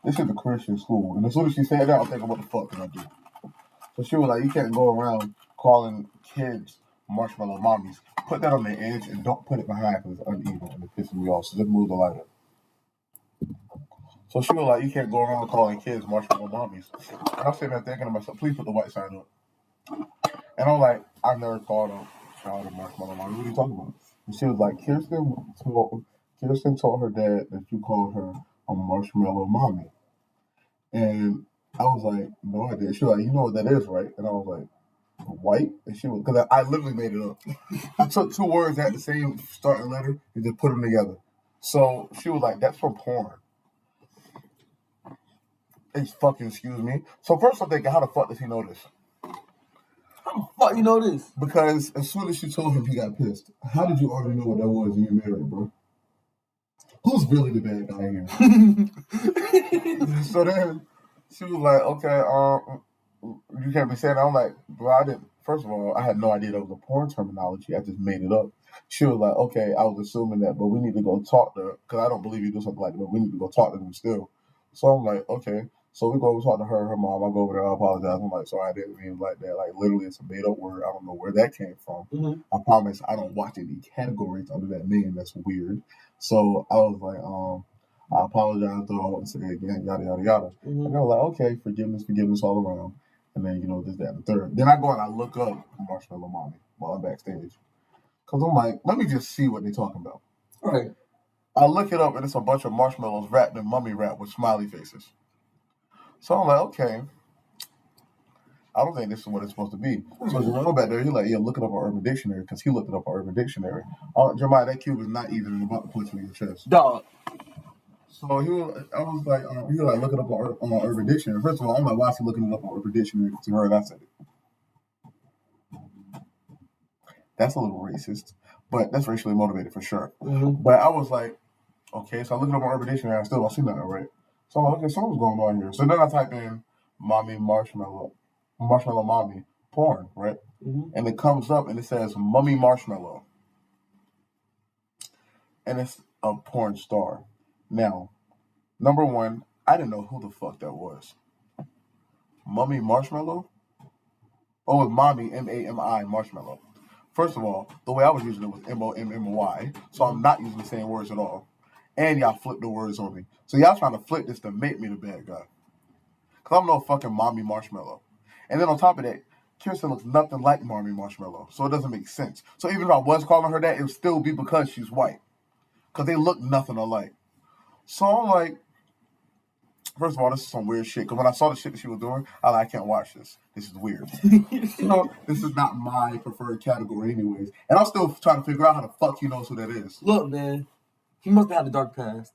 this is a Christian school. And as soon as she said that, I'm thinking, what the fuck did I do? So she was like, you can't go around calling kids marshmallow mommies. Put that on the edge and don't put it behind because it's uneven and it's pissing me off. So just move the light up. So she was like, you can't go around calling kids marshmallow mommies. And I'm sitting there thinking to myself, please put the white sign up. And I'm like, I've never called them child of Marshmallow. What are you talking about? And she was like, Kirsten told her dad that you called her a Marshmallow mommy. And I was like, no, I did. She was like, you know what that is, right? And I was like, white? And she was, because I literally made it up. I took two words that had the same starting letter and just put them together. So she was like, that's from porn. Excuse me. So first I'm thinking, how the fuck does he know this? How the fuck you know this? Because as soon as she told him, he got pissed. How did you already know what that was when you married, bro? Who's really the bad guy here? So then she was like, okay, you can't be saying that. I'm like, bro, I didn't. First of all, I had no idea that was a porn terminology. I just made it up. She was like, okay, I was assuming that, but we need to go talk to her, because I don't believe you do something like that, but we need to go talk to them still. So I'm like, okay. So we go talk to her mom. I go over there, I apologize. I'm like, sorry, I didn't mean like that. Like, literally, it's a made-up word. I don't know where that came from. Mm-hmm. I promise I don't watch any categories under that name. That's weird. So I was like, I apologize, though. I want to say it again, yada, yada, yada. Mm-hmm. And they were like, okay, forgiveness all around. And then, this, that, and the third. Then I go and I look up Marshmallow Mommy while I'm backstage. Because I'm like, let me just see what they're talking about. Right. I look it up, and it's a bunch of marshmallows wrapped in mummy wrap with smiley faces. So I'm like, okay, I don't think this is what it's supposed to be. So Jerome back there, he's like, yeah, look it up on Urban Dictionary, because he looked it up on Urban Dictionary. Jeremiah, that cube is not even about to put you in your chest. Dog. So he was like, look it up on Urban Dictionary. First of all, I'm like, why is he looking it up on Urban Dictionary? Because he heard I said it. That's a little racist, but that's racially motivated for sure. Mm-hmm. But I was like, okay, so I look it up on Urban Dictionary, I still don't see nothing, right? So I'm like, okay, something's going on here. So then I type in Marshmallow Mommy porn, right? Mm-hmm. And it comes up and it says Mummy Marshmallow. And it's a porn star. Now, number one, I didn't know who the fuck that was. Mummy Marshmallow? Oh, it's Mommy, M-A-M-I, Marshmallow. First of all, the way I was using it was M-O-M-M-Y, so I'm not using the same words at all. And y'all flipped the words on me. So y'all trying to flip this to make me the bad guy. Because I'm no fucking Mommy Marshmallow. And then on top of that, Kirsten looks nothing like Mommy Marshmallow, so it doesn't make sense. So even if I was calling her that, it would still be because she's white. Because they look nothing alike. So I'm like, first of all, this is some weird shit. Because when I saw the shit that she was doing, I was like, I can't watch this. This is weird. This is not my preferred category anyways. And I'm still trying to figure out how the fuck he knows who that is. Look, man, he must have had a dark past.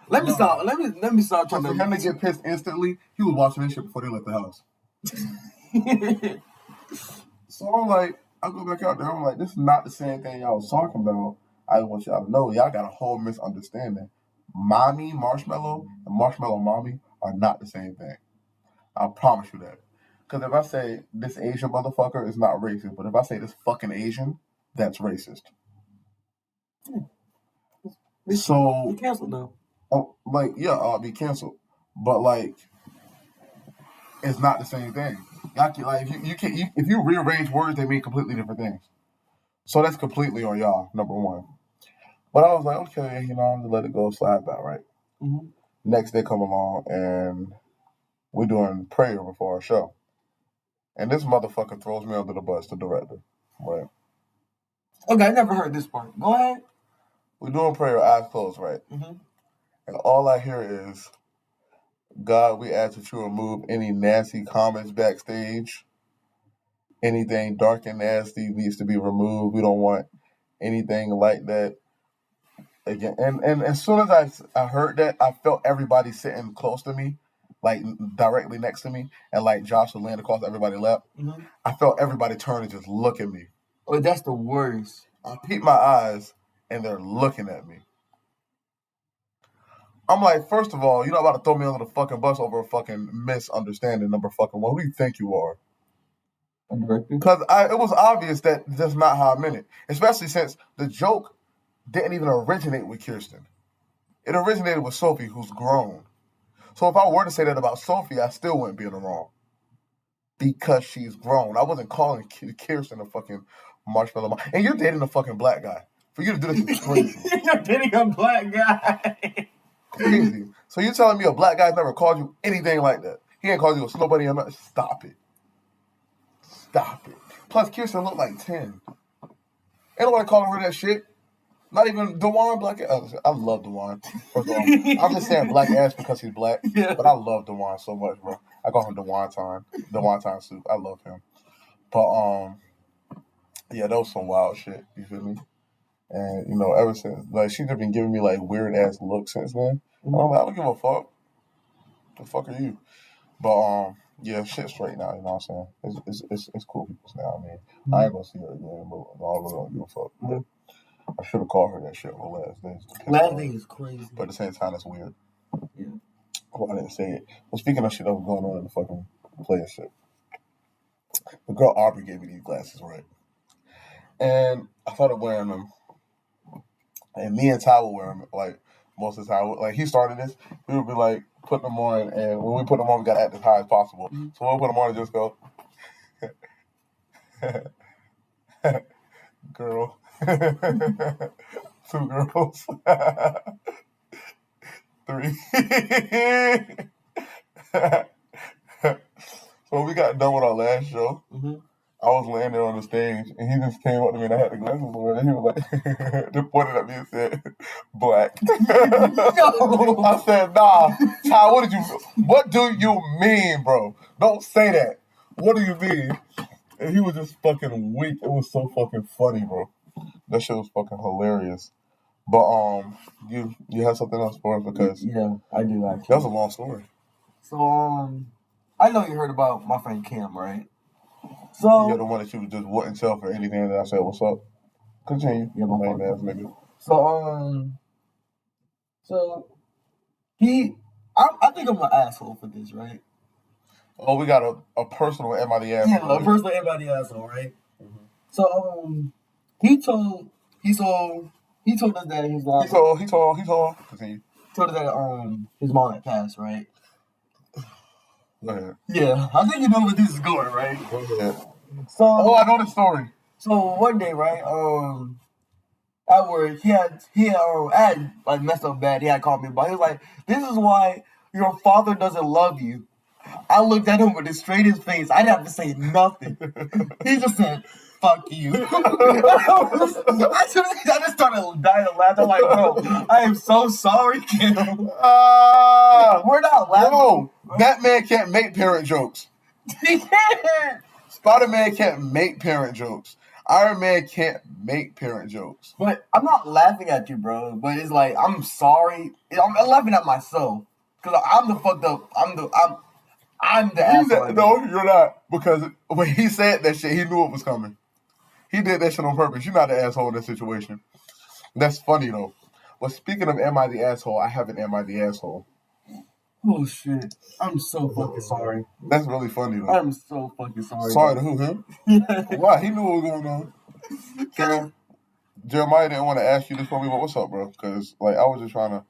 Let me start trying to... For him to get pissed instantly, he was watching this shit before they left the house. So I'm like, I go back out there, I'm like, this is not the same thing y'all was talking about. I want y'all to know, y'all got a whole misunderstanding. Mommy Marshmallow and Marshmallow Mommy are not the same thing. I promise you that. Because if I say this Asian motherfucker is not racist, but if I say this fucking Asian, that's racist. So be canceled though. I'll be canceled. But like, it's not the same thing. Y'all can, like, if you rearrange words, they mean completely different things. So that's completely on y'all, number one. But I was like, okay, I'm gonna let it go, slide back, right? Mm-hmm. Next day come along and we're doing prayer before our show. And this motherfucker throws me under the bus, the director. Right. Okay, I never heard this part. Go ahead. We're doing prayer, eyes closed, right? Mm-hmm. And all I hear is, God, we ask that you remove any nasty comments backstage. Anything dark and nasty needs to be removed. We don't want anything like that. Again, and as soon as I heard that, I felt everybody sitting close to me, like directly next to me, and like Josh would land across everybody's lap. Mm-hmm. I felt everybody turn and just look at me. Oh, that's the worst. I peep my eyes, and they're looking at me. I'm like, first of all, you're not about to throw me under the fucking bus over a fucking misunderstanding, number fucking one. Who do you think you are? Because it was obvious that that's not how I meant it, especially since the joke didn't even originate with Kirsten. It originated with Sophie, who's grown. So if I were to say that about Sophie, I still wouldn't be in the wrong. Because she's grown. I wasn't calling Kirsten a fucking marshmallow mom. And you're dating a fucking black guy. For you to do this is crazy. You're dating a black guy. Crazy. So you're telling me a black guy's never called you anything like that? He ain't called you a snow bunny or nothing? Stop it. Stop it. Plus, Kirsten looked like 10. Ain't nobody calling her that shit. Not even Dewan black ass. I love Dewan. First of all, I'm just saying black ass because he's black. Yeah. But I love Dewan so much, bro. I call him Dewan Time. Dewan Time soup. I love him. But yeah, that was some wild shit. You feel me? And ever since, like, she's just been giving me like weird ass looks since then. I'm like, I don't give a fuck. The fuck are you? But yeah, shit's straight now. You know what I'm saying? It's cool people now. I mean, I ain't gonna see her again, but I really don't give a fuck. But I should have called her that shit on the last day. Last day is crazy. But at the same time, it's weird. Yeah. Well, I didn't say it. Well, speaking of shit that was going on in the fucking play and shit, the girl R.I.P gave me these glasses, right? And I started wearing them. And me and Ty were wearing them, like, most of the time. Like, he started this. We would be, like, putting them on. And when we put them on, we got to act as high as possible. So when we put them on, it just go, girl. 2 girls. 3. So we got done with our last show. I was laying there on the stage, and he just came up to me, and I had the glasses on, and he was like, just pointed at me and said, black. I said, nah, Ty, what do you mean, bro? Don't say that. What do you mean? And he was just fucking weak. It was so fucking funny, bro. That shit was fucking hilarious. But you have something else for us because I do actually. That was a long story. So I know you heard about my friend Kim, right? So the one that you just wouldn't tell for anything that I said. What's up? Continue. Yeah, my lame ass nigga. So I think I'm an asshole for this, right? Oh, we got a personal MID asshole. Yeah, a personal MID asshole, right? Mm-hmm. So he told us that his mom. He told. Continue. Told us that his mom had passed, right? Go ahead. Yeah, I think you know where this is going, right? Go ahead. So I know the story. So one day, right? At work, he had like messed up bad. He had called me, but he was like, "This is why your father doesn't love you." I looked at him with the straightest face. I didn't have to say nothing. He just said, "Fuck you." I just started dying of laughter. I'm like, bro, I am so sorry, Kim. We're not laughing. No, Batman can't make parent jokes. He can't. Spider-Man can't make parent jokes. Iron Man can't make parent jokes. But I'm not laughing at you, bro. But it's like, I'm sorry. I'm laughing at myself. Because I'm the fucked up. I'm the asshole. No, you're not. Because when he said that shit, he knew it was coming. He did that shit on purpose. You're not the asshole in this situation. That's funny, though. But speaking of am I the asshole, I have an am I the asshole. Oh, shit. I'm so fucking sorry. That's really funny, though. I'm so fucking sorry. Sorry to who, him? Why? He knew what was going on. Okay. Jeremiah didn't want to ask you this for me, but what's up, bro? Because, like, I was just trying to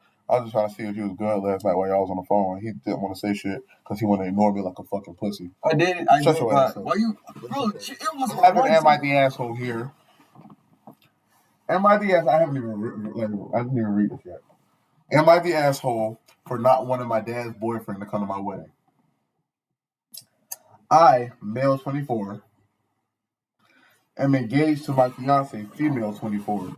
see if he was good last night while y'all was on the phone. He didn't want to say shit because he wanted to ignore me like a fucking pussy. I did. Shut your ass up. Why you? Bro, it was. I have an am I the asshole here. Am I the asshole? I didn't even read this yet. Am I the asshole for not wanting my dad's boyfriend to come to my wedding? I, male 24, am engaged to my fiance, female 24.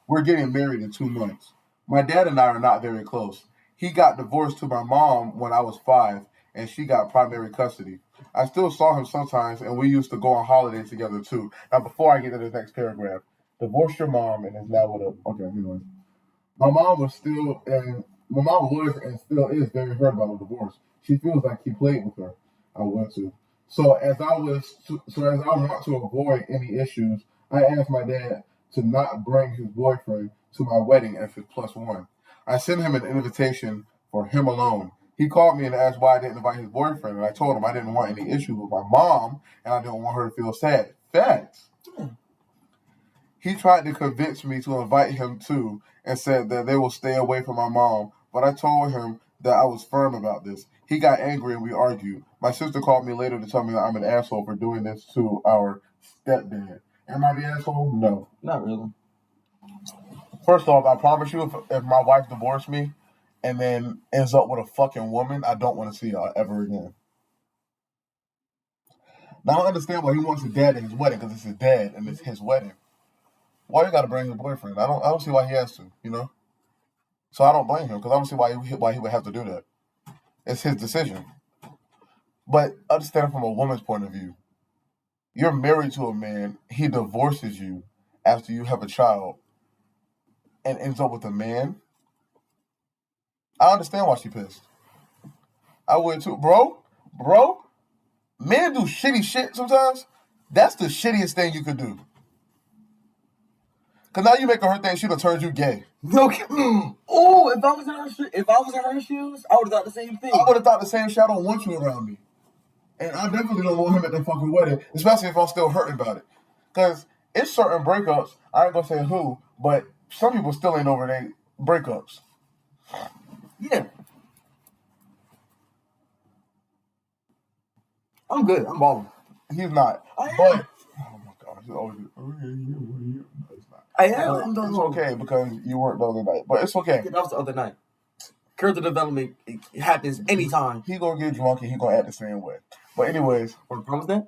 We're getting married in 2 months. My dad and I are not very close. He got divorced to my mom when I was 5, and she got primary custody. I still saw him sometimes, and we used to go on holidays together too. Now, before I get to this next paragraph, divorced your mom and is now with a... Okay, anyway. My mom was and still is very hurt about the divorce. She feels like he played with her. I want to. So as I want to avoid any issues, I asked my dad to not bring his boyfriend to my wedding as his +1. I sent him an invitation for him alone. He called me and asked why I didn't invite his boyfriend, and I told him I didn't want any issues with my mom, and I didn't want her to feel sad. Facts. He tried to convince me to invite him too, and said that they will stay away from my mom, but I told him that I was firm about this. He got angry and we argued. My sister called me later to tell me that I'm an asshole for doing this to our stepdad. Am I the asshole? No. Not really. First off, I promise you, if my wife divorced me and then ends up with a fucking woman, I don't want to see her ever again. Now, I understand why he wants his dad at his wedding, because it's his dad and it's his wedding. Why you gotta bring your boyfriend? I don't see why he has to, you know? So I don't blame him because I don't see why he would have to do that. It's his decision. But understand from a woman's point of view. You're married to a man, he divorces you after you have a child and ends up with a man. I understand why she pissed. I would too. Bro, men do shitty shit sometimes. That's the shittiest thing you could do. Cause now you making her think she done turned you gay. Okay. Oh, if I was in her shoes, I would have thought the same thing. I would have thought the same shit. I don't want you around me. And I definitely don't want him at that fucking wedding, especially if I'm still hurting about it. Because it's certain breakups, I ain't gonna say who, but some people still ain't over their breakups. Yeah. I'm good. I'm balling. He's not. I am. But, oh my God. He's always, no, it's not. I am. But it's okay because you weren't the other night. But it's okay. That was the other night. Character development it happens anytime. He gonna get drunk and he gonna act the same way. But anyways. Want to promise that?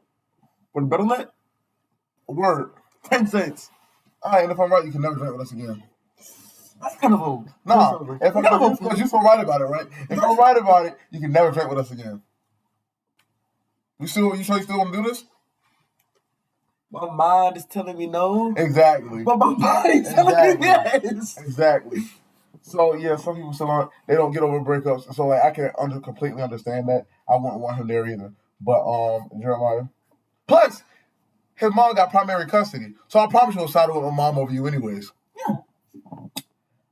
Want to bet on that? Word. 10 cents. All right, and if I'm right, you can never drink with us again. That's kind of a... Nah, because you feel right about it, right? If I'm right about it, you can never drink with us again. You sure you still want to do this? My mind is telling me no. Exactly. But my body's telling me yes. Exactly. So yeah, some people still they don't get over breakups. So like I can completely understand that. I wouldn't want him there either. But Jeremiah. Plus, his mom got primary custody. So I promise you'll side with my mom over you anyways. Yeah.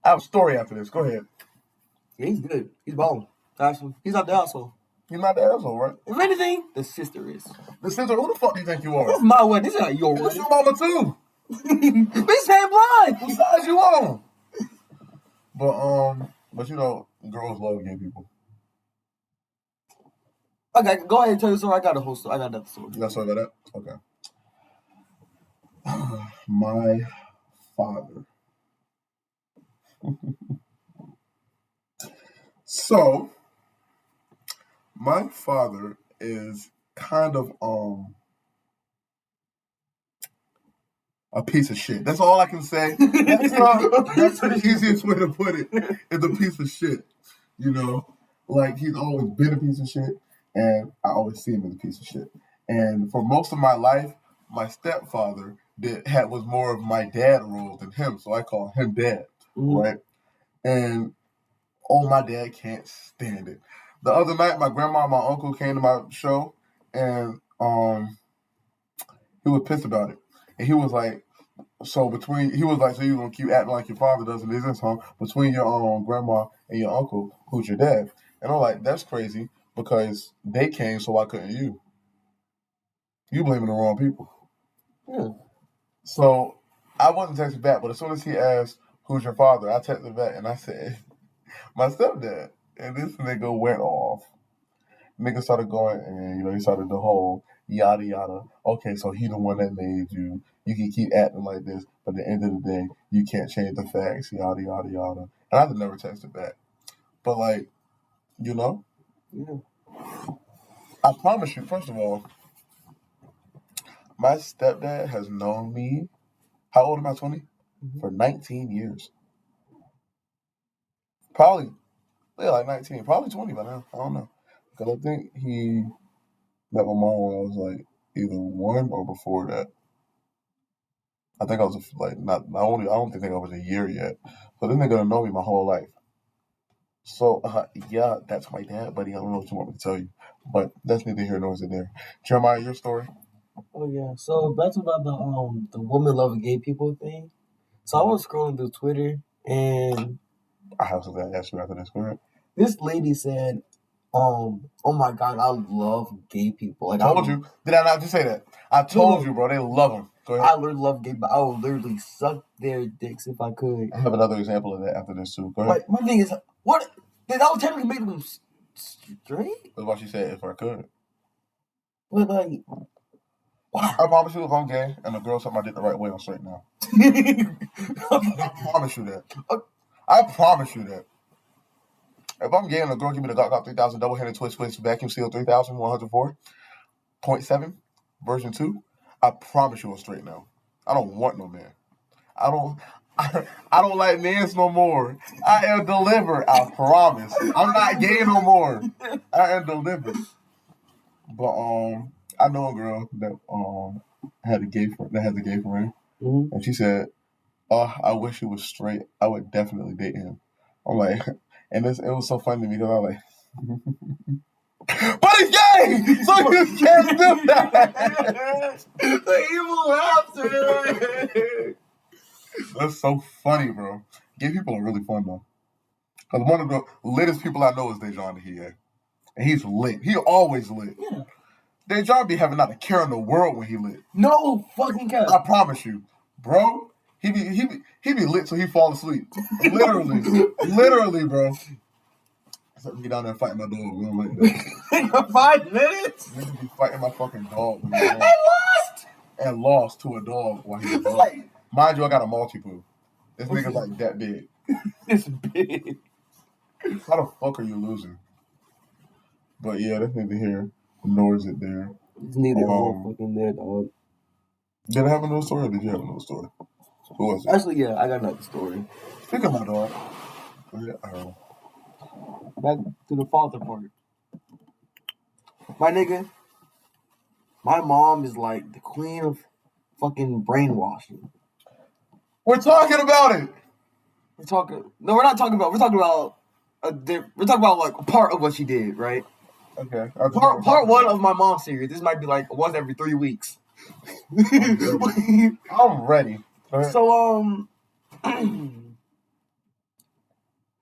I have a story after this. Go ahead. Yeah, he's good. He's balling. Actually, he's not the asshole. He's not the asshole, right? If anything, the sister is. The sister, who the fuck do you think you are? This is my wedding. This is not your wedding. It's your mama too. We stand blind. What size you on? But you know, girls love gay people. Okay, go ahead and tell your story. I got a whole story. I got another story. You got a story about that? Okay. My father. So, my father is kind of a piece of shit. That's all I can say. That's the easiest way to put it. It's a piece of shit. You know, like he's always been a piece of shit, and I always see him as a piece of shit. And for most of my life, my stepfather was more of my dad role than him, so I call him dad, right? And my dad can't stand it. The other night, my grandma and my uncle came to my show, and he was pissed about it. And he was like, so you gonna keep acting like your father does in this home between your grandma and your uncle, who's your dad? And I'm like, that's crazy because they came, so why couldn't you? You blaming the wrong people. Yeah. So I wasn't texting back, but as soon as he asked, who's your father, I texted back and I said, my stepdad. And this nigga went off. Nigga started going, and he started the whole yada yada. Okay, so he the one that made you. You can keep acting like this, but at the end of the day, you can't change the facts. Yada yada yada. And I never texted back, but Yeah. I promise you. First of all, my stepdad has known me. How old am I? 20? For 19 years. Probably, like 19. Probably 20 by now. I don't know. Because I think he met my mom when I was like either 1 or before that. I think I was I don't think I was a year yet. So this nigga gonna know me my whole life. So yeah, that's my dad, buddy. I don't know what you want me to tell you, but that's neither here nor there. Jeremiah, your story. Oh yeah. So back to about the woman loving gay people thing. So I was scrolling through Twitter and I have something to ask you after this. Go ahead. This lady said, oh my God, I love gay people. Like, I told you. Did I not just say that? I told you, bro. They love them. Go ahead. I literally love gay people. I would literally suck their dicks if I could. I have another example of that after this too. Go ahead. Like, my thing is, what? That would technically make them straight? That's what she said, if I could. But like, wow. I promise you, if I'm gay and the girl suck my dick the right way, I'm straight now. I promise you that. I promise you that. If I'm gay and the girl give me the Glock 3000 double-handed twist vacuum seal 3104.7 version 2, I promise you I'm straight now. I don't want no man. I don't. I don't like men's no more. I am delivered. I promise. I'm not gay no more. I am delivered. But I know a girl that had a gay friend that has a gay friend, and she said, "Oh, I wish he was straight. I would definitely date him." I'm like, and it was so funny to me because I was like, but he's gay, so you can't do that. The evil laughter. That's so funny, bro. Gay people are really fun though. Cause one of the littest people I know is Dejan here, and he's lit. He always lit. Yeah. Dejan be having not a care in the world when he lit. No fucking care. I promise you, bro. He be lit till he fall asleep. Literally, bro. So me down there fighting my dog. We don't like that. 5 minutes? Niggas be fighting my fucking dog. And lost? And lost to a dog while he was drunk. Mind you, I got a multi-poo. This nigga's like that big. It's big. How the fuck are you losing? But yeah, that's neither here nor is it there. It's neither fucking there, dog. Did I have another story or did you have another story? Who was it? Actually, yeah, I got another story. Speaking of my dog. Back to the father part. My nigga, my mom is like the queen of fucking brainwashing. We're talking about it. We're talking about like a part of what she did, right? Okay. Part one of my mom's series. This might be like once every 3 weeks. I'm ready. So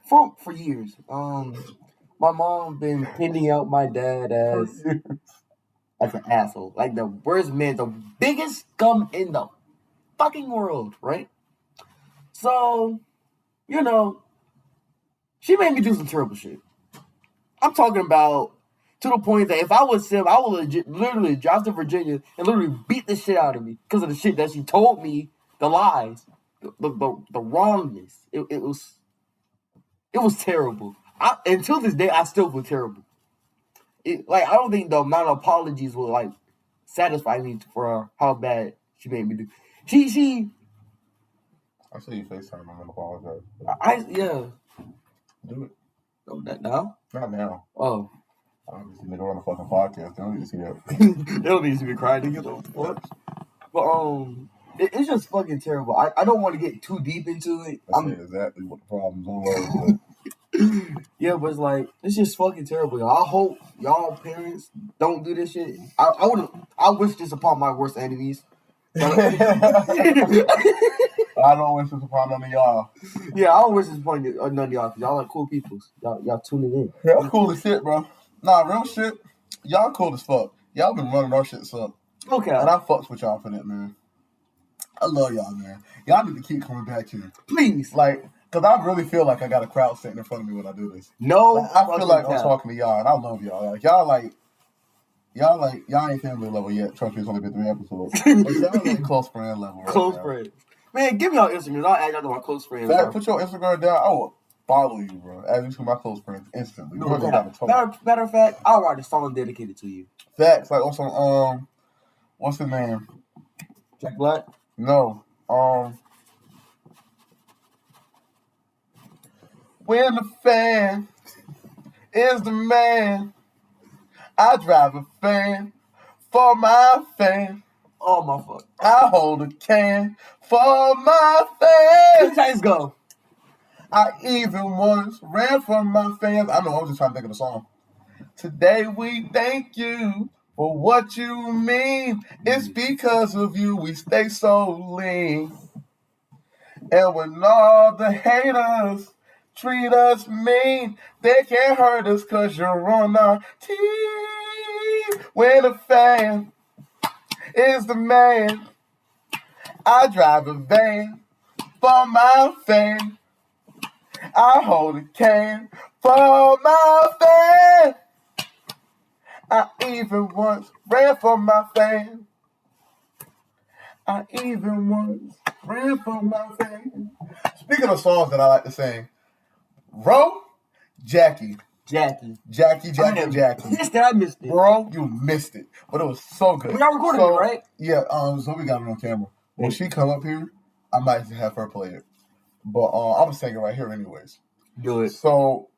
for years, my mom been pinning out my dad as an asshole, like the worst man, the biggest scum in the fucking world, right? So, you know, she made me do some terrible shit. I'm talking about to the point that if I was him, I would literally drive to Virginia and literally beat the shit out of me because of the shit that she told me, the lies, the wrongness. It was terrible. Until this day, I still feel terrible. I don't think the amount of apologies will like satisfy me for how bad she made me do. She. I see you FaceTime. I'm gonna apologize. Yeah. Do it. Oh, that now? Not now. Oh. Obviously, nigga on the fucking podcast. They don't need to see that. They don't need to be crying. Nigga, what the fuck? But it's just fucking terrible. I don't want to get too deep into it. That's exactly what the problems are. Yeah, but it's like it's just fucking terrible. Y'all. I hope y'all parents don't do this shit. I wish this upon my worst enemies. I don't wish this upon none of y'all. Yeah, I don't wish this upon none of y'all because y'all are cool people. Y'all tuning in. Y'all cool as shit, bro. Nah, real shit. Y'all cool as fuck. Y'all been running our shit up. Okay. And I fucks with y'all for that, man. I love y'all, man. Y'all need to keep coming back here. Please. Because I really feel like I got a crowd sitting in front of me when I do this. No. I feel like I'm talking to y'all, and I love y'all. Y'all ain't family level yet. Trust me, it's only been 3 episodes. But y'all ain't close friend level. Close friends. Man, give me your Instagram. I'll add y'all to my close friends. Put your Instagram down. I will follow you, bro. Add you to my close friends instantly. Matter of fact, I'll write a song dedicated to you. Facts. Like on some, what's his name? Jack Black? No. When the fan is the man, I drive a fan for my fan. Oh, my fuck. I hold a can for my fans. Let's go. I even once ran from my fans. I know, I was just trying to think of the song. Today we thank you for what you mean. It's because of you we stay so lean. And when all the haters treat us mean, they can't hurt us because you're on our team. When a fan is the man, I drive a van for my fan. I hold a can for my fan. I even once ran for my fan. I even once ran for my fan. Speaking of songs that I like to sing, Jackie. I missed it. Bro, you missed it. But it was so good. We got recorded it, right? Yeah, so we got it on camera. When she come up here, I might have her play it. But I'm gonna sing it right here anyways. Do it. So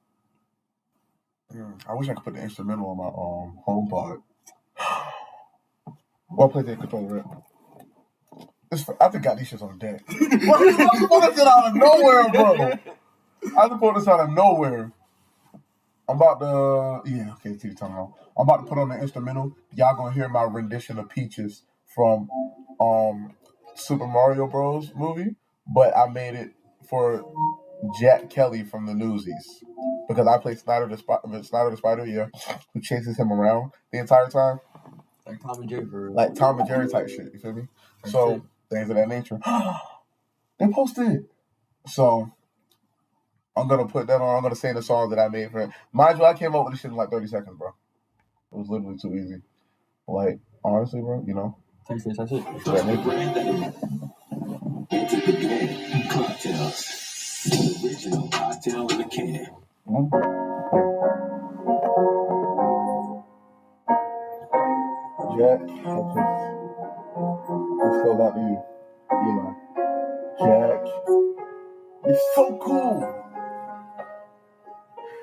I wish I could put the instrumental on my home pod. Well, I play that controller. I just got these shits on deck. Well, I pulled this shit out of nowhere, bro. I just pulled this out of nowhere. I'm about to, see the time now. I'm about to put on the instrumental. Y'all gonna hear my rendition of Peaches from Super Mario Bros. Movie, but I made it for Jack Kelly from the Newsies because I play Snyder the Spider, who chases him around the entire time. Like Tom and Jerry, like Tom and Jerry type shit. You feel me? So things of that nature. They posted it. So I'm gonna put that on. I'm gonna sing the song that I made for it. Mind you, I came up with this shit in like 30 seconds, bro. It was literally too easy. Like honestly, bro, you know. That's it. Original cocktail in the can. Jack, let's go out to you, Mila. Jack, you're so cool.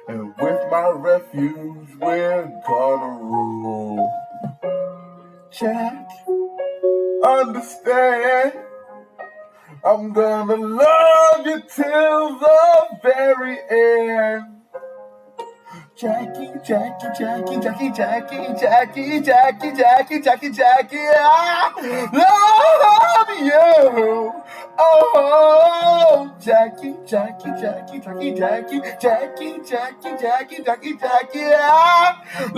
And with my refuge, we're gonna rule. Jack, understand, I'm gonna love you till the very end. Jackie, I love you. Oh, Jackie, I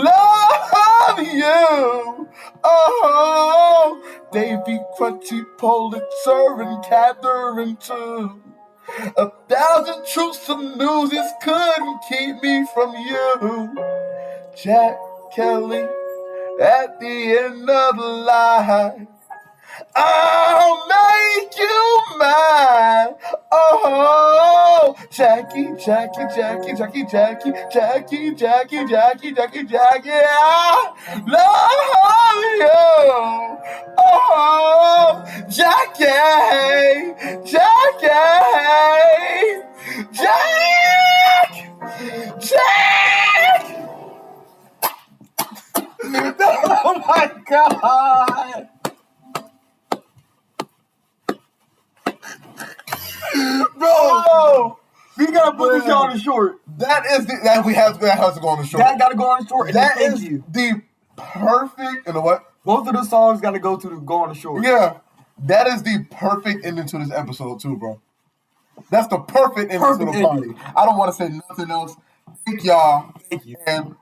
love you. Oh, Davy, Crunchy, Pulitzer, and Catherine too. 1,000 truths and newses couldn't keep me from you. Jack Kelly, at the end of the line, I'll make you mine. Oh, Jackie, I love you. Oh, Jackie, Jack. Oh my God. Bro, we gotta put this on the short. That has to go on the short. That gotta go on the short. That is the perfect. You know what? Both of the songs gotta go on the short. Yeah, that is the perfect ending to this episode too, bro. That's the perfect ending to the party. I don't want to say nothing else. Thank y'all. Thank you. And